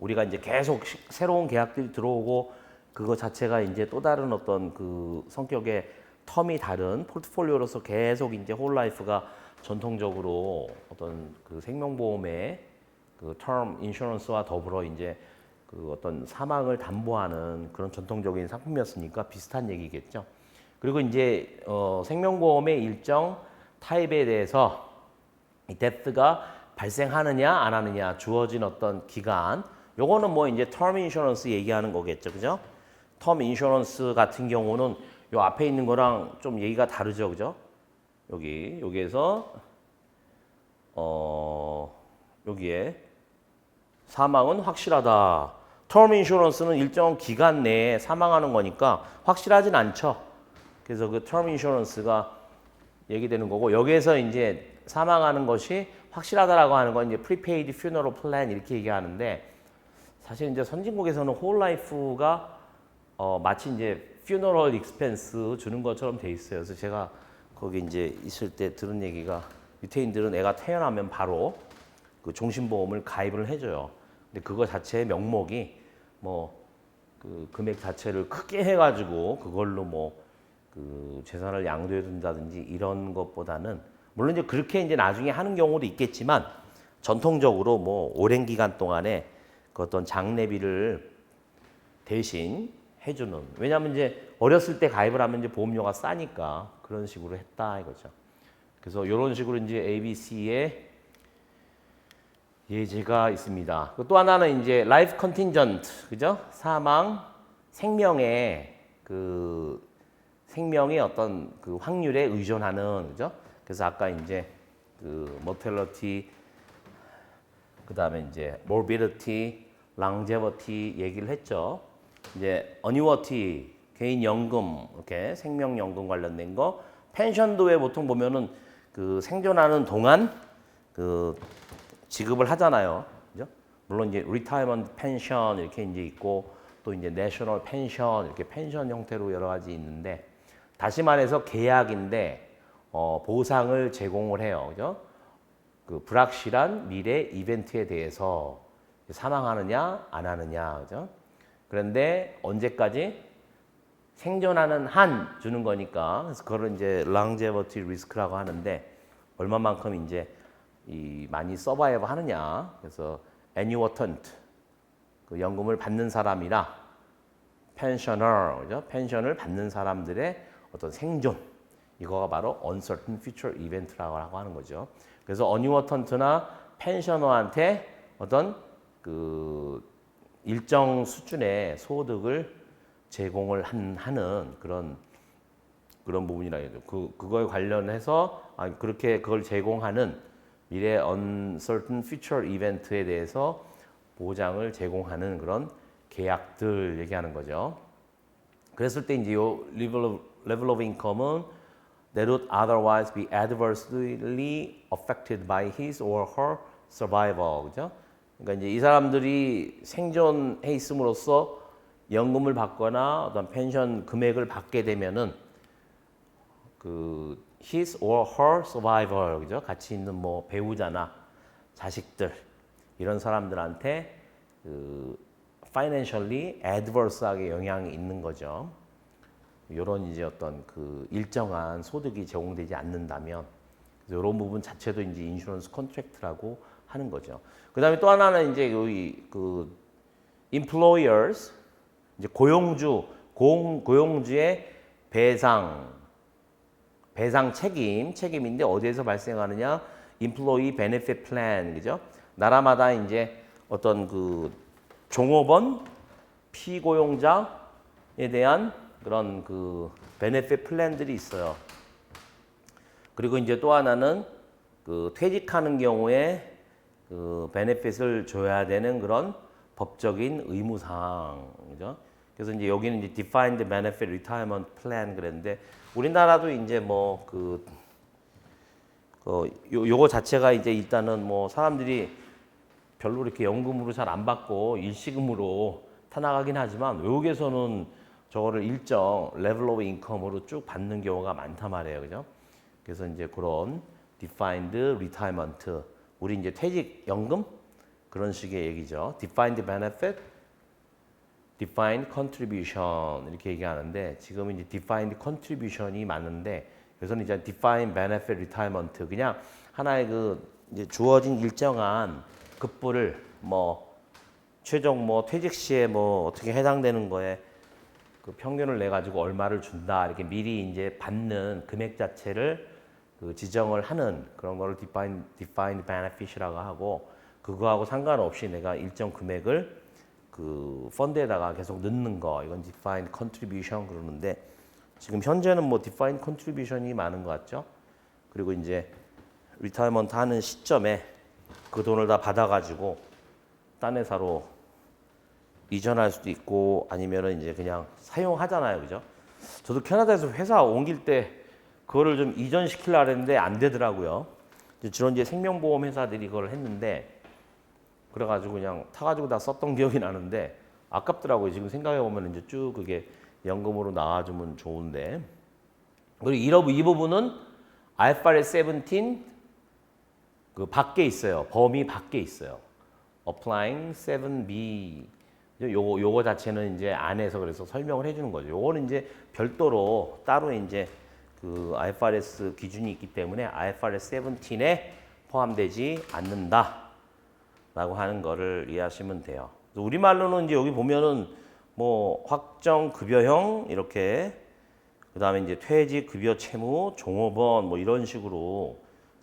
우리가 이제 계속 새로운 계약들이 들어오고, 그거 자체가 이제 또 다른 어떤 그 성격의 텀이 다른 포트폴리오로서 계속 이제 홀라이프가 전통적으로 어떤 그 생명보험의 그 텀 인슈런스와 더불어 이제 그 어떤 사망을 담보하는 그런 전통적인 상품이었으니까 비슷한 얘기겠죠. 그리고 이제 생명보험의 일정 타입에 대해서 이 데스가 발생하느냐 안 하느냐, 주어진 어떤 기간, 요거는 뭐 이제 텀 인슈런스 얘기하는 거겠죠, 그죠? 텀 인슈런스 같은 경우는 요 앞에 있는 거랑 좀 얘기가 다르죠, 그죠? 여기에서 여기에 사망은 확실하다. 텀 인슈런스는 일정 기간 내에 사망하는 거니까 확실하진 않죠. 그래서 그 텀 인슈런스가 얘기되는 거고, 여기에서 이제 사망하는 것이 확실하다라고 하는 건 이제 프리페이드 퓨너럴 플랜 이렇게 얘기하는데, 사실 이제 선진국에서는 홀 라이프가 마치 이제 퓨너럴 익스펜스 주는 것처럼 돼 있어요. 그래서 제가 거기 이제 있을 때 들은 얘기가, 유태인들은 애가 태어나면 바로 그 종신보험을 가입을 해줘요. 근데 그거 자체의 명목이 뭐 그 금액 자체를 크게 해가지고 그걸로 뭐 그 재산을 양도해 둔다든지 이런 것보다는, 물론 이제 그렇게 이제 나중에 하는 경우도 있겠지만, 전통적으로 뭐 오랜 기간 동안에 그 어떤 장례비를 대신 해주는, 왜냐하면 이제 어렸을 때 가입을 하면 이제 보험료가 싸니까 그런 식으로 했다 이거죠. 그래서 이런 식으로 이제 ABC의 예제가 있습니다. 또 하나는 이제 라이프 컨틴전트, 그죠? 사망, 생명의 어떤 그 확률에 의존하는, 그죠? 그래서 아까 이제 그 mortality, 그다음에 이제 morbidity, longevity 얘기를 했죠. 이제 annuity, 개인 연금, 이렇게 생명연금 관련된 거, 펜션도 왜 보통 보면은 그 생존하는 동안 그 지급을 하잖아요. 그죠? 물론 이제 retirement pension 이렇게 이제 있고, 또 이제 national pension 이렇게 펜션 형태로 여러 가지 있는데, 다시 말해서 계약인데 보상을 제공을 해요. 그죠? 그 불확실한 미래 이벤트에 대해서 사망하느냐 안 하느냐, 그죠? 그런데 언제까지? 생존하는 한 주는 거니까. 그래서 그걸 이제 longevity risk라고 하는데, 얼마만큼 이제 많이 서바이브 하느냐. 그래서 annuitant, 그 연금을 받는 사람이나 pensioner, 그죠? 펜션을 받는 사람들의 어떤 생존, 이거가 바로 uncertain future event라고 하는 거죠. 그래서 annuitant나 펜셔너한테 어떤 그 일정 수준의 소득을 제공을 하는 그런 부분이라 해야 돼요. 그거에 관련해서 그렇게 그걸 제공하는 미래 uncertain future event에 대해서 보장을 제공하는 그런 계약들 얘기하는 거죠. 그랬을 때 이제 요 level of income은 that would otherwise be adversely affected by his or her survival. 그죠? 그러니까 이제 이 사람들이 생존해 있음으로써 연금을 받거나 어떤 펜션 금액을 받게 되면은 그 his or her survivor, 그죠? 같이 있는 뭐 배우자나 자식들 이런 사람들한테 그 financially adverse하게 영향이 있는 거죠. 이런 이제 어떤 그 일정한 소득이 제공되지 않는다면 이런 부분 자체도 이제 인슈런스 컨트랙트라고 하는 거죠. 그다음에 또 하나는 이제 여기 그 employers 이제 고용주의 배상 책임인데 어디에서 발생하느냐? employee benefit plan, 그죠? 나라마다 이제 어떤 그 종업원 피고용자에 대한 그런 그 베네핏 플랜들이 있어요. 그리고 이제 또 하나는 그 퇴직하는 경우에 그 베네핏을 줘야 되는 그런 법적인 의무사항, 그죠? 그래서 이제 여기는 이제 defined benefit retirement plan 그랬는데 우리나라도 이제 뭐 요거 자체가 이제 일단은 뭐 사람들이 별로 이렇게 연금으로 잘 안 받고 일시금으로 타나가긴 하지만 외국에서는 저거를 일정 레벨 오브 인컴으로 쭉 받는 경우가 많단 말이에요. 그죠? 그래서 이제 그런 defined retirement 우리 이제 퇴직연금 그런 식의 얘기죠. defined benefit, defined contribution 이렇게 얘기하는데 지금 이제 defined contribution이 많은데 그래서는 이제 defined benefit retirement 그냥 하나의 그 이제 주어진 일정한 급부를 뭐 최종 뭐 퇴직 시에 뭐 어떻게 해당되는 거에 그 평균을 내 가지고 얼마를 준다 이렇게 미리 이제 받는 금액 자체를 그 지정을 하는 그런 거를 defined benefit이라고 하고 그거하고 상관없이 내가 일정 금액을 그 펀드에다가 계속 넣는 거 이건 defined contribution 그러는데 지금 현재는 뭐 defined contribution이 많은 것 같죠. 그리고 이제 리타이먼트 하는 시점에 그 돈을 다 받아가지고 딴 회사로 이전할 수도 있고 아니면은 이제 그냥 사용하잖아요, 그죠? 저도 캐나다에서 회사 옮길 때 그거를 좀 이전시키려고 했는데 안 되더라고요. 주로 이제 생명보험 회사들이 그걸 했는데 그래가지고 그냥 타가지고 다 썼던 기억이 나는데 아깝더라고요. 지금 생각해 보면 이제 쭉 그게 연금으로 나와주면 좋은데 그리고 이 부분은 IFRS 17 그 밖에 있어요. 범위 밖에 있어요. Applying 7B 요거 자체는 이제 안에서 그래서 설명을 해주는 거죠. 요거는 이제 별도로 따로 이제 그 IFRS 기준이 있기 때문에 IFRS 17에 포함되지 않는다라고 하는 거를 이해하시면 돼요. 우리말로는 이제 여기 보면은 뭐 확정 급여형 이렇게 그다음에 이제 퇴직 급여 채무 종업원 뭐 이런 식으로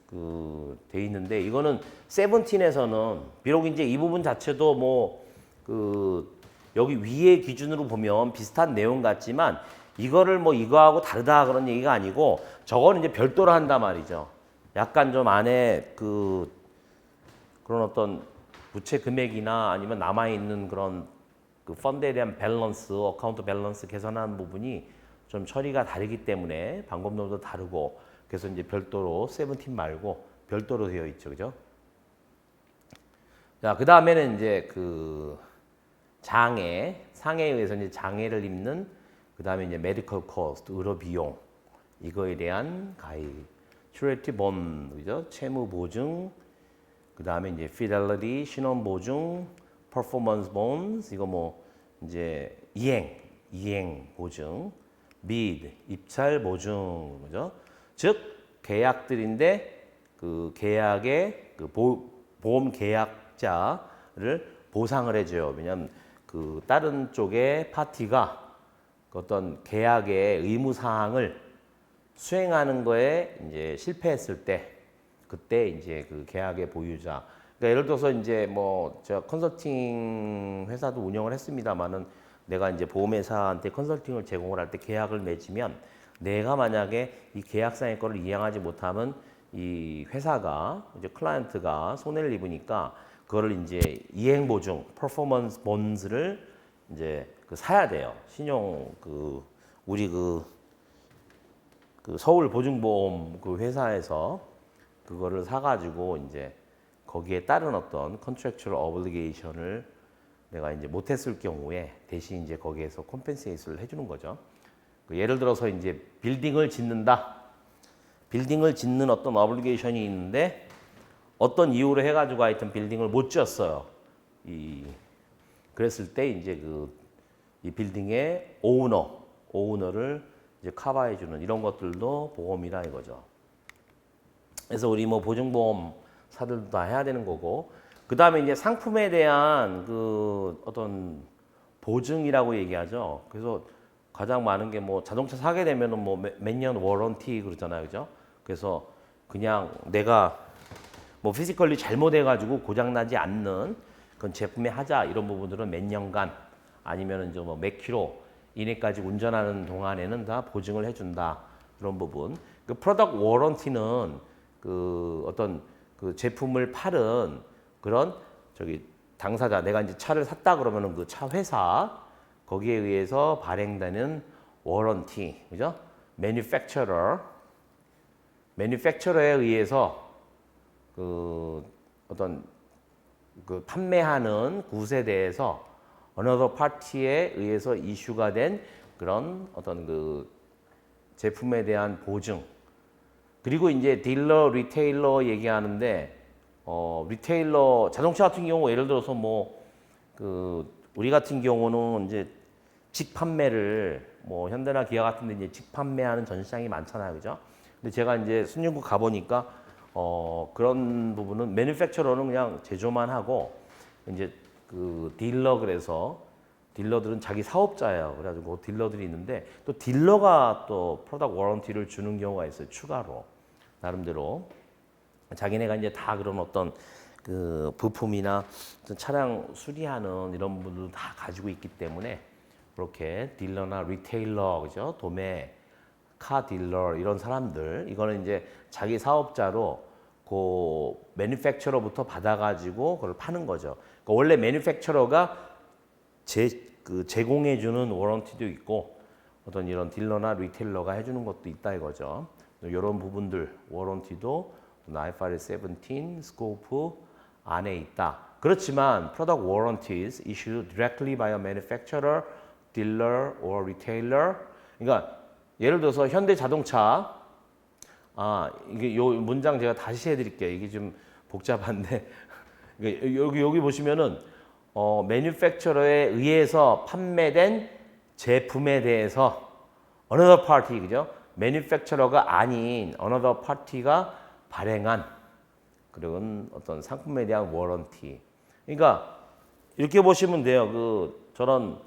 그 돼 있는데 이거는 17에서는 비록 이제 이 부분 자체도 뭐 그 여기 위에 기준으로 보면 비슷한 내용 같지만 이거를 뭐 이거하고 다르다 그런 얘기가 아니고 저거는 이제 별도로 한단 말이죠. 약간 좀 안에 그런 어떤 부채 금액이나 아니면 남아 있는 그런 그 펀드에 대한 밸런스, 어카운트 밸런스 계산하는 부분이 좀 처리가 다르기 때문에 방법론도 다르고 그래서 이제 별도로 17 말고 별도로 되어 있죠, 그죠? 자, 그 다음에는 이제 그 상해에 의해서 이제 장애를 입는 그 다음에 이제 메디컬 코스트, 의료 비용 이거에 대한 가입, 슈레티 본, 그죠? 채무 보증, 그 다음에 이제 fidelity 신원 보증, performance bonds 이거 뭐 이제 이행 보증, bid 입찰 보증, 그죠? 즉 계약들인데 그 계약의 그 보험 계약자를 보상을 해줘요. 왜냐하면 그 다른 쪽의 파티가 어떤 계약의 의무 사항을 수행하는 거에 이제 실패했을 때 그때 이제 그 계약의 보유자 그러니까 예를 들어서 이제 뭐 제가 컨설팅 회사도 운영을 했습니다만은 내가 이제 보험회사한테 컨설팅을 제공을 할 때 계약을 맺으면 내가 만약에 이 계약상의 거를 이행하지 못하면 이 회사가 이제 클라이언트가 손해를 입으니까 그거를 이제 이행 보증, 퍼포먼스 본즈를 이제 사야 돼요. 신용 우리 서울 보증보험 그 회사에서 그거를 사가지고 이제 거기에 따른 어떤 컨트랙츄얼 어블리게이션을 내가 이제 못했을 경우에 대신 이제 거기에서 컴펜세이션을 해주는 거죠. 예를 들어서 이제 빌딩을 짓는다. 빌딩을 짓는 어떤 어블리게이션이 있는데 어떤 이유로 해가지고 하여튼 빌딩을 못 지었어요. 그랬을 때 이제 이 빌딩의 오너를 이제 커버해주는 이런 것들도 보험이라 이거죠. 그래서 우리 뭐 보증보험 사들도 다 해야 되는 거고, 그 다음에 이제 상품에 대한 어떤 보증이라고 얘기하죠. 그래서 가장 많은 게 뭐 자동차 사게 되면은 뭐 몇 년 워런티 그러잖아요, 그죠? 그래서 그냥 내가 뭐 피지컬리 잘못해가지고 고장나지 않는 그런 제품에 하자 이런 부분들은 몇 년간 아니면은 이제 뭐 몇 킬로 이내까지 운전하는 동안에는 다 보증을 해준다 그런 부분. 그 프로덕트 워런티는 어떤 제품을 팔은 그런 당사자 내가 이제 차를 샀다 그러면은 그 차 회사 거기에 의해서 발행되는 워런티, 그죠? 매니팩처러에 의해서 어떤 판매하는 굿에 대해서 another party에 의해서 이슈가 된 그런 어떤 제품에 대한 보증. 그리고 이제 딜러, 리테일러 얘기하는데 리테일러 자동차 같은 경우 예를 들어서 뭐 우리 같은 경우는 이제 직판매를 뭐 현대나 기아 같은 데 이제 직판매하는 전시장이 많잖아요. 그죠? 근데 제가 이제 순영국 가 보니까 그런 부분은 매니팩처러는 그냥 제조만 하고 이제 딜러 그래서 딜러들은 자기 사업자예요. 그래가지고 딜러들이 있는데 또 딜러가 또 프로덕트 워런티를 주는 경우가 있어요. 추가로 나름대로 자기네가 이제 다 그런 어떤 부품이나 어떤 차량 수리하는 이런 부분도 다 가지고 있기 때문에 그렇게 딜러나 리테일러, 그죠? 도매, 카 딜러 이런 사람들 이거는 이제 자기 사업자로 그 매니팩처러부터 받아가지고 그걸 파는 거죠. 그러니까 원래 매니팩처러가 제공해주는 워런티도 있고 어떤 이런 딜러나 리테일러가 해주는 것도 있다 이거죠. 이런 부분들 워런티도 IFRS 17 스코프 안에 있다. 그렇지만 product warranties issued directly by a manufacturer, dealer or retailer. 그러니까 예를 들어서 현대자동차 이게 요 문장 제가 다시 해드릴게요. 이게 좀 복잡한데 여기 보시면은 매니팩처러에 의해서 판매된 제품에 대해서 another party, 그죠? 매니팩처러가 아닌 another party가 발행한 그런 어떤 상품에 대한 워런티. 그러니까 이렇게 보시면 돼요. 저런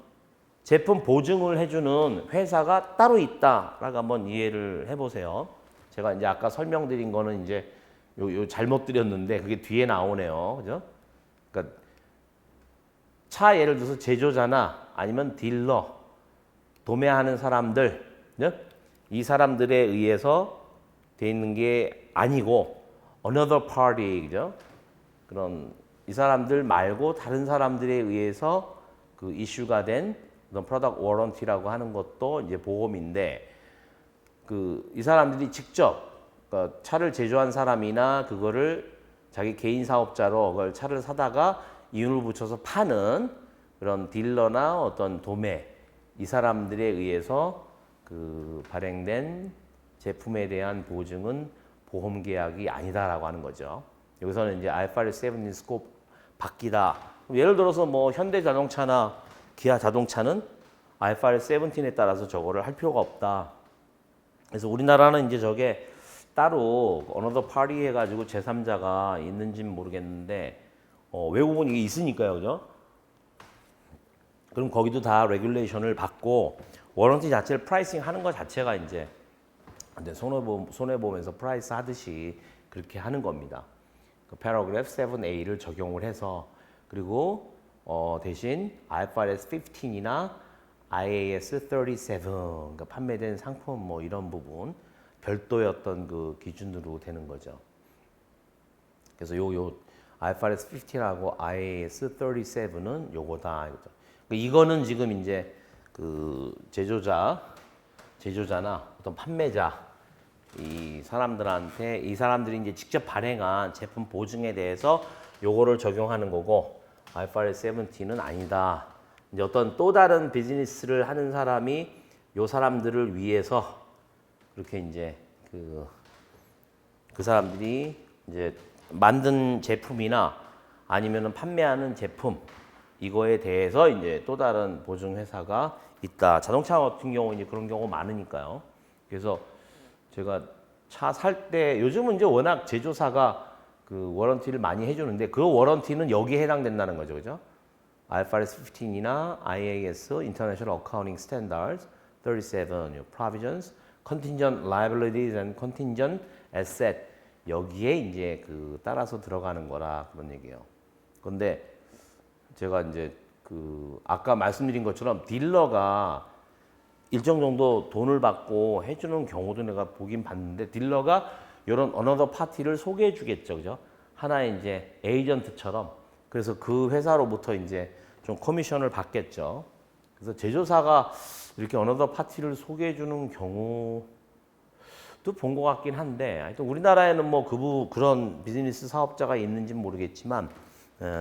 제품 보증을 해주는 회사가 따로 있다라고 한번 이해를 해보세요. 제가 이제 아까 설명드린 거는 이제 요 잘못 드렸는데 그게 뒤에 나오네요. 그죠? 그러니까 차 예를 들어서 제조자나 아니면 딜러, 도매하는 사람들, 그죠? 이 사람들에 의해서 돼 있는 게 아니고 another party, 그죠? 그런 이 사람들 말고 다른 사람들에 의해서 이슈가 된 어떤 product warranty라고 하는 것도 이제 보험인데 이 사람들이 직접 그러니까 차를 제조한 사람이나 그거를 자기 개인 사업자로 그걸 차를 사다가 이윤을 붙여서 파는 그런 딜러나 어떤 도매 이 사람들에 의해서 발행된 제품에 대한 보증은 보험 계약이 아니다라고 하는 거죠. 여기서는 이제 IFRS 17 스코프 바뀌다. 예를 들어서 뭐 현대자동차나 기아 자동차는 IFRS 17에 따라서 저거를 할 필요가 없다. 그래서 우리나라는 이제 저게 따로 another party 해가지고 제3자가 있는지는 모르겠는데 외국은 이게 있으니까요, 그죠? 그럼 거기도 다 레귤레이션을 받고 워런티 자체를 프라이싱 하는 것 자체가 이제 손해보험에서 프라이스 하듯이 그렇게 하는 겁니다. 그 패러그래프 7A를 적용을 해서 그리고 대신 IFRS 15이나 IAS 37 그러니까 판매된 상품 뭐 이런 부분 별도의 어떤 그 기준으로 되는 거죠. 그래서 요 IFRS 15하고 IAS 37은 요거다. 이거는 지금 이제 그 제조자나 어떤 판매자 이 사람들한테 이 사람들이 이제 직접 발행한 제품 보증에 대해서 요거를 적용하는 거고 IFRS 17은 아니다. 이제 어떤 또 다른 비즈니스를 하는 사람이 요 사람들을 위해서 그렇게 이제 그 사람들이 이제 만든 제품이나 아니면은 판매하는 제품 이거에 대해서 이제 또 다른 보증 회사가 있다. 자동차 같은 경우 이제 그런 경우 많으니까요. 그래서 제가 차 살 때 요즘은 이제 워낙 제조사가 그 워런티를 많이 해주는데 그 워런티는 여기에 해당된다는 거죠, 그죠? IFRS 15이나 IAS International Accounting Standards 37 Provisions, Contingent Liabilities and Contingent Asset 여기에 이제 그 따라서 들어가는 거라 그런 얘기예요. 그런데 제가 이제 그 아까 말씀드린 것처럼 딜러가 일정 정도 돈을 받고 해주는 경우도 내가 보긴 봤는데 딜러가 이런 어너더 파티를 소개해 주겠죠, 그죠? 하나의 이제 에이전트처럼 그래서 그 회사로부터 이제 좀 커미션을 받겠죠. 그래서 제조사가 이렇게 어너더 파티를 소개해 주는 경우도 본 것 같긴 한데 하여튼 우리나라에는 뭐 그런 비즈니스 사업자가 있는지는 모르겠지만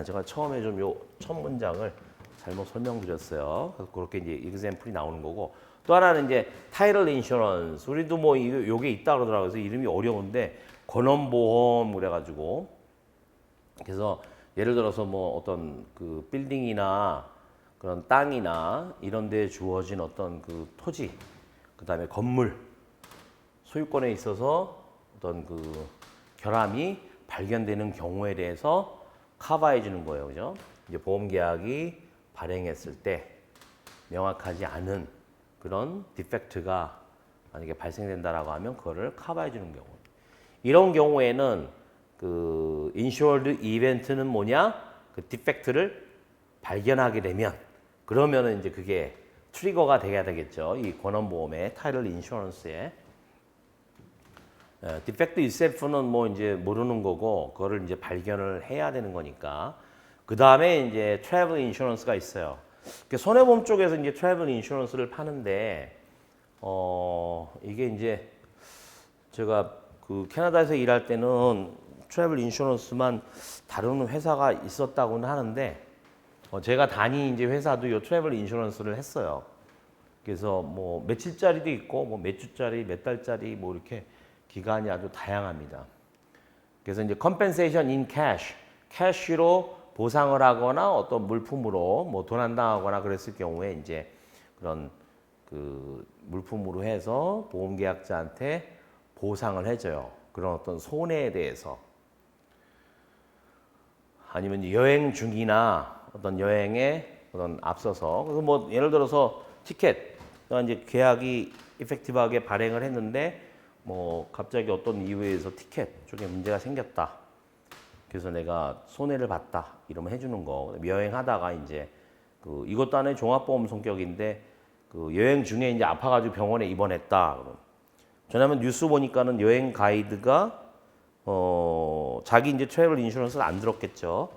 제가 처음에 좀 요 첫 문장을 잘못 설명드렸어요. 그래서 그렇게 이제 example이 나오는 거고 또 하나는 이제 타이틀 인슈런스 우리도 뭐 요게 있다 그러더라고요. 그래서 이름이 어려운데 권원보험 그래가지고 그래서 예를 들어서 뭐 어떤 그 빌딩이나 그런 땅이나 이런 데에 주어진 어떤 그 토지 그다음에 건물 소유권에 있어서 어떤 그 결함이 발견되는 경우에 대해서 커버해 주는 거예요. 그죠? 이제 보험 계약이 발행했을 때 명확하지 않은 그런 디펙트가 만약에 발생된다라고 하면 그거를 커버해 주는 경우. 이런 경우에는 그 인슈어드 이벤트는 뭐냐? 그 디펙트를 발견하게 되면 그러면은 이제 그게 트리거가 돼야 되겠죠. 이 권원보험의 타이틀 인슈런스에 디펙트 itself는 뭐 이제 모르는 거고 그거를 이제 발견을 해야 되는 거니까 그 다음에 이제 트래블 인슈런스가 있어요. 손해보험 쪽에서 이제 트래블 인슈런스를 파는데 이게 이제 제가 그 캐나다에서 일할 때는 트래블 인슈런스만 다루는 회사가 있었다고는 하는데 제가 다닌 이제 회사도 이 트래블 인슈런스를 했어요. 그래서 뭐 며칠짜리도 있고 뭐 몇 주짜리, 몇 달짜리 뭐 이렇게 기간이 아주 다양합니다. 그래서 이제 compensation in cash, 캐시로 보상을 하거나 어떤 물품으로 뭐 도난당하거나 그랬을 경우에 이제 그런 그 물품으로 해서 보험계약자한테 보상을 해줘요. 그런 어떤 손해에 대해서. 아니면 여행 중이나 어떤 여행에 어떤 앞서서 그래서 뭐 예를 들어서 티켓 이제 계약이 이펙티브하게 발행을 했는데 뭐 갑자기 어떤 이유에 의해서 티켓 쪽에 문제가 생겼다. 그래서 내가 손해를 봤다. 이러면 해주는 거. 여행하다가 이제 그 이것도 하나의 종합보험 성격인데 그 여행 중에 이제 아파가지고 병원에 입원했다. 왜냐면 뉴스 보니까는 여행 가이드가 자기 이제 트래블 인슈런스를 안 들었겠죠.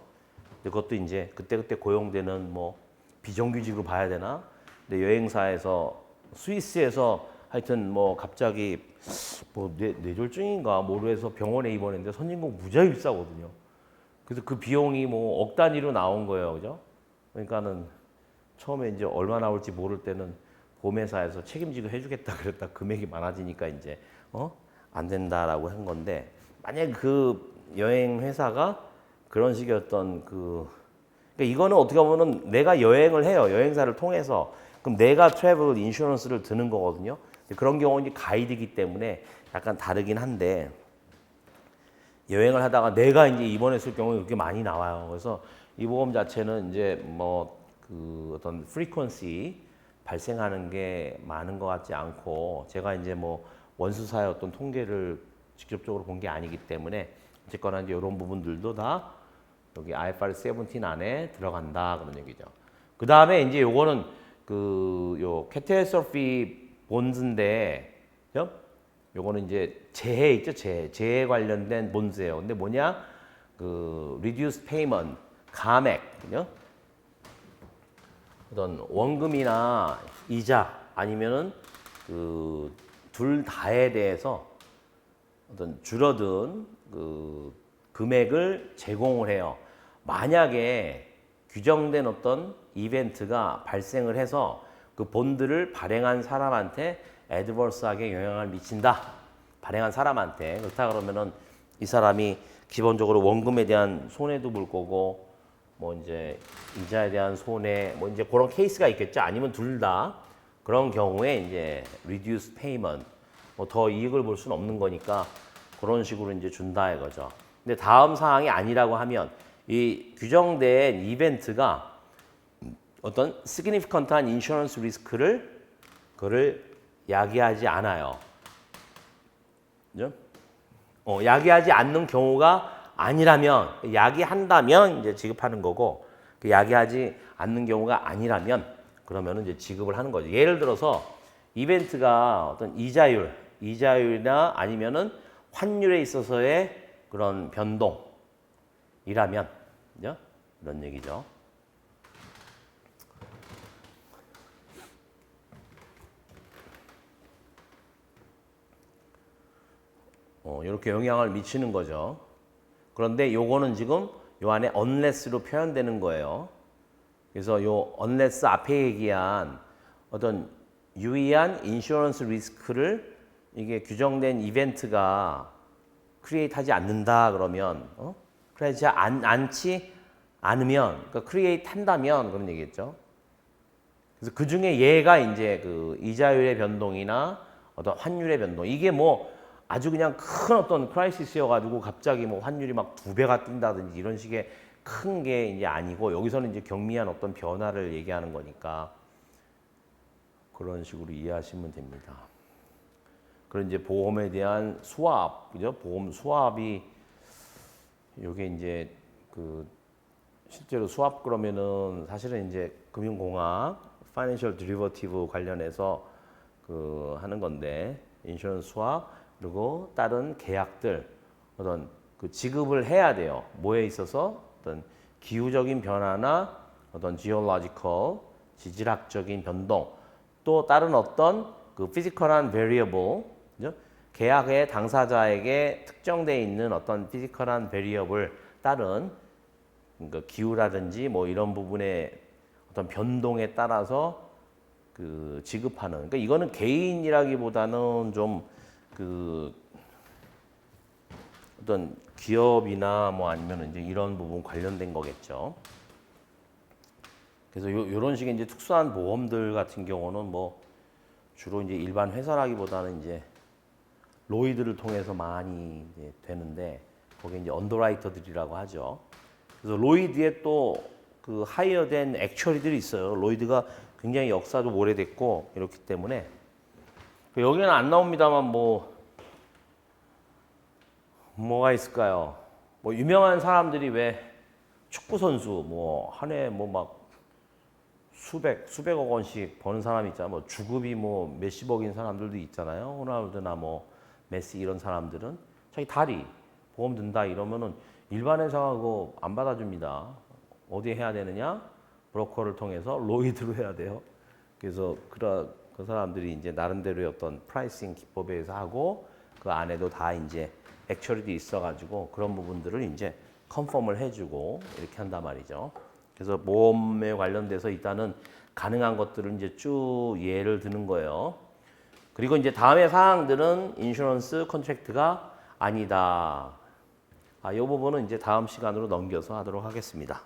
근데 그것도 이제 그때그때 고용되는 뭐 비정규직으로 봐야 되나? 근데 여행사에서 스위스에서 하여튼 뭐 갑자기 뭐 뇌졸중인가 뭐로 해서 병원에 입원했는데 선진국 무지하게 비싸거든요. 그래서 그 비용이 뭐 억 단위로 나온 거예요, 그죠? 그러니까는 처음에 이제 얼마 나올지 모를 때는 보험회사에서 책임지고 해주겠다 그랬다 금액이 많아지니까 이제 안 된다라고 한 건데 만약 그 여행 회사가 그런 식의 어떤 그러니까 이거는 어떻게 보면은 내가 여행을 해요, 여행사를 통해서 그럼 내가 트래블 인슈런스를 드는 거거든요. 그런 경우는 가이드이기 때문에 약간 다르긴 한데 여행을 하다가 내가 이제 입원했을 경우에 그렇게 많이 나와요. 그래서 이 보험 자체는 이제 뭐 그 어떤 프리퀀시 발생하는 게 많은 것 같지 않고 제가 이제 뭐 원수사의 어떤 통계를 직접적으로 본 게 아니기 때문에 어쨌거나 이제 이런 부분들도 다 여기 IFRS 17 안에 들어간다 그런 얘기죠. 그 다음에 이제 요거는 요 캐타스트로피 본즈인데, 그죠? 요거는 이제 재해 있죠, 재해 관련된 본즈예요. 근데 뭐냐? reduced payment, 감액, 그죠? 어떤 원금이나 이자 아니면은 둘 다에 대해서 어떤 줄어든 금액을 제공을 해요. 만약에 규정된 어떤 이벤트가 발생을 해서 그 본드를 발행한 사람한테 애드버스하게 영향을 미친다. 발행한 사람한테. 그렇다 그러면은 이 사람이 기본적으로 원금에 대한 손해도 볼 거고, 뭐 이제 이자에 대한 손해, 뭐 이제 그런 케이스가 있겠죠. 아니면 둘 다. 그런 경우에 이제 reduce payment, 뭐 더 이익을 볼 수는 없는 거니까 그런 식으로 이제 준다 이거죠. 근데 다음 사항이 아니라고 하면 이 규정된 이벤트가 어떤 significant한 인슈런스 리스크를 그를 야기하지 않아요. 그죠? 야기하지 않는 경우가 아니라면, 야기한다면 이제 지급하는 거고, 야기하지 않는 경우가 아니라면 그러면은 이제 지급을 하는 거죠. 예를 들어서 이벤트가 어떤 이자율이나 아니면은 환율에 있어서의 그런 변동이라면, 그죠? 이런 얘기죠. 이렇게 영향을 미치는 거죠. 그런데 요거는 지금 요 안에 unless로 표현되는 거예요. 그래서 요 unless 앞에 얘기한 어떤 유의한 인슈런스 리스크를 이게 규정된 이벤트가 크리에이트 하지 않는다 그러면, 크리에이트 않지 않으면, 그러니까 크리에이트 한다면 그런 얘기겠죠. 그래서 그 중에 얘가 이제 이자율의 변동이나 어떤 환율의 변동, 이게 뭐 아주 그냥 큰 어떤 크라이시스여가지고 갑자기 뭐 환율이 막 2배가 뛴다든지 이런 식의 큰 게 이제 아니고, 여기서는 이제 경미한 어떤 변화를 얘기하는 거니까 그런 식으로 이해하시면 됩니다. 그런 이제 보험에 대한 수합, 그죠? 보험 수합이 요게 이제 실제로 수합 그러면은 사실은 이제 금융공학, 파이낸셜 데리버티브 관련해서 하는 건데, 인슈런스 수합 그리고 다른 계약들 어떤 지급을 해야 돼요. 뭐에 있어서 어떤 기후적인 변화나 어떤 지올로지컬 지질학적인 변동, 또 다른 어떤 피지컬한 베리어블, 그죠? 계약의 당사자에게 특정돼 있는 어떤 피지컬한 베리어블, 다른 그러니까 기후라든지 뭐 이런 부분의 어떤 변동에 따라서 지급하는, 그러니까 이거는 개인이라기보다는 좀 어떤 기업이나 뭐 아니면 이제 이런 부분 관련된 거겠죠. 그래서 요런 식의 이제 특수한 보험들 같은 경우는 뭐 주로 이제 일반 회사라기보다는 이제 로이드를 통해서 많이 이제 되는데, 거기에 이제 언더라이터들이라고 하죠. 그래서 로이드에 또 하이어된 액처리들이 있어요. 로이드가 굉장히 역사도 오래됐고 이렇기 때문에 여기는 안 나옵니다만 뭐가 있을까요? 뭐 유명한 사람들이 왜 축구 선수 뭐 한 해 뭐 막 수백억 원씩 버는 사람이 있잖아요. 뭐 주급이 뭐 몇십억인 사람들도 있잖아요. 호날두나 뭐 메시 이런 사람들은 자기 다리 보험 든다 이러면은 일반 회사가 그거 안 받아줍니다. 어디에 해야 되느냐? 브로커를 통해서 로이드로 해야 돼요. 그래서 그 사람들이 이제 나름대로의 어떤 프라이싱 기법에 의해서 하고, 그 안에도 다 이제 액처리도 있어가지고 그런 부분들을 이제 컨펌을 해주고 이렇게 한단 말이죠. 그래서 보험에 관련돼서 일단은 가능한 것들을 이제 쭉 예를 드는 거예요. 그리고 이제 다음의 사항들은 인슈런스 컨트랙트가 아니다. 이 부분은 이제 다음 시간으로 넘겨서 하도록 하겠습니다.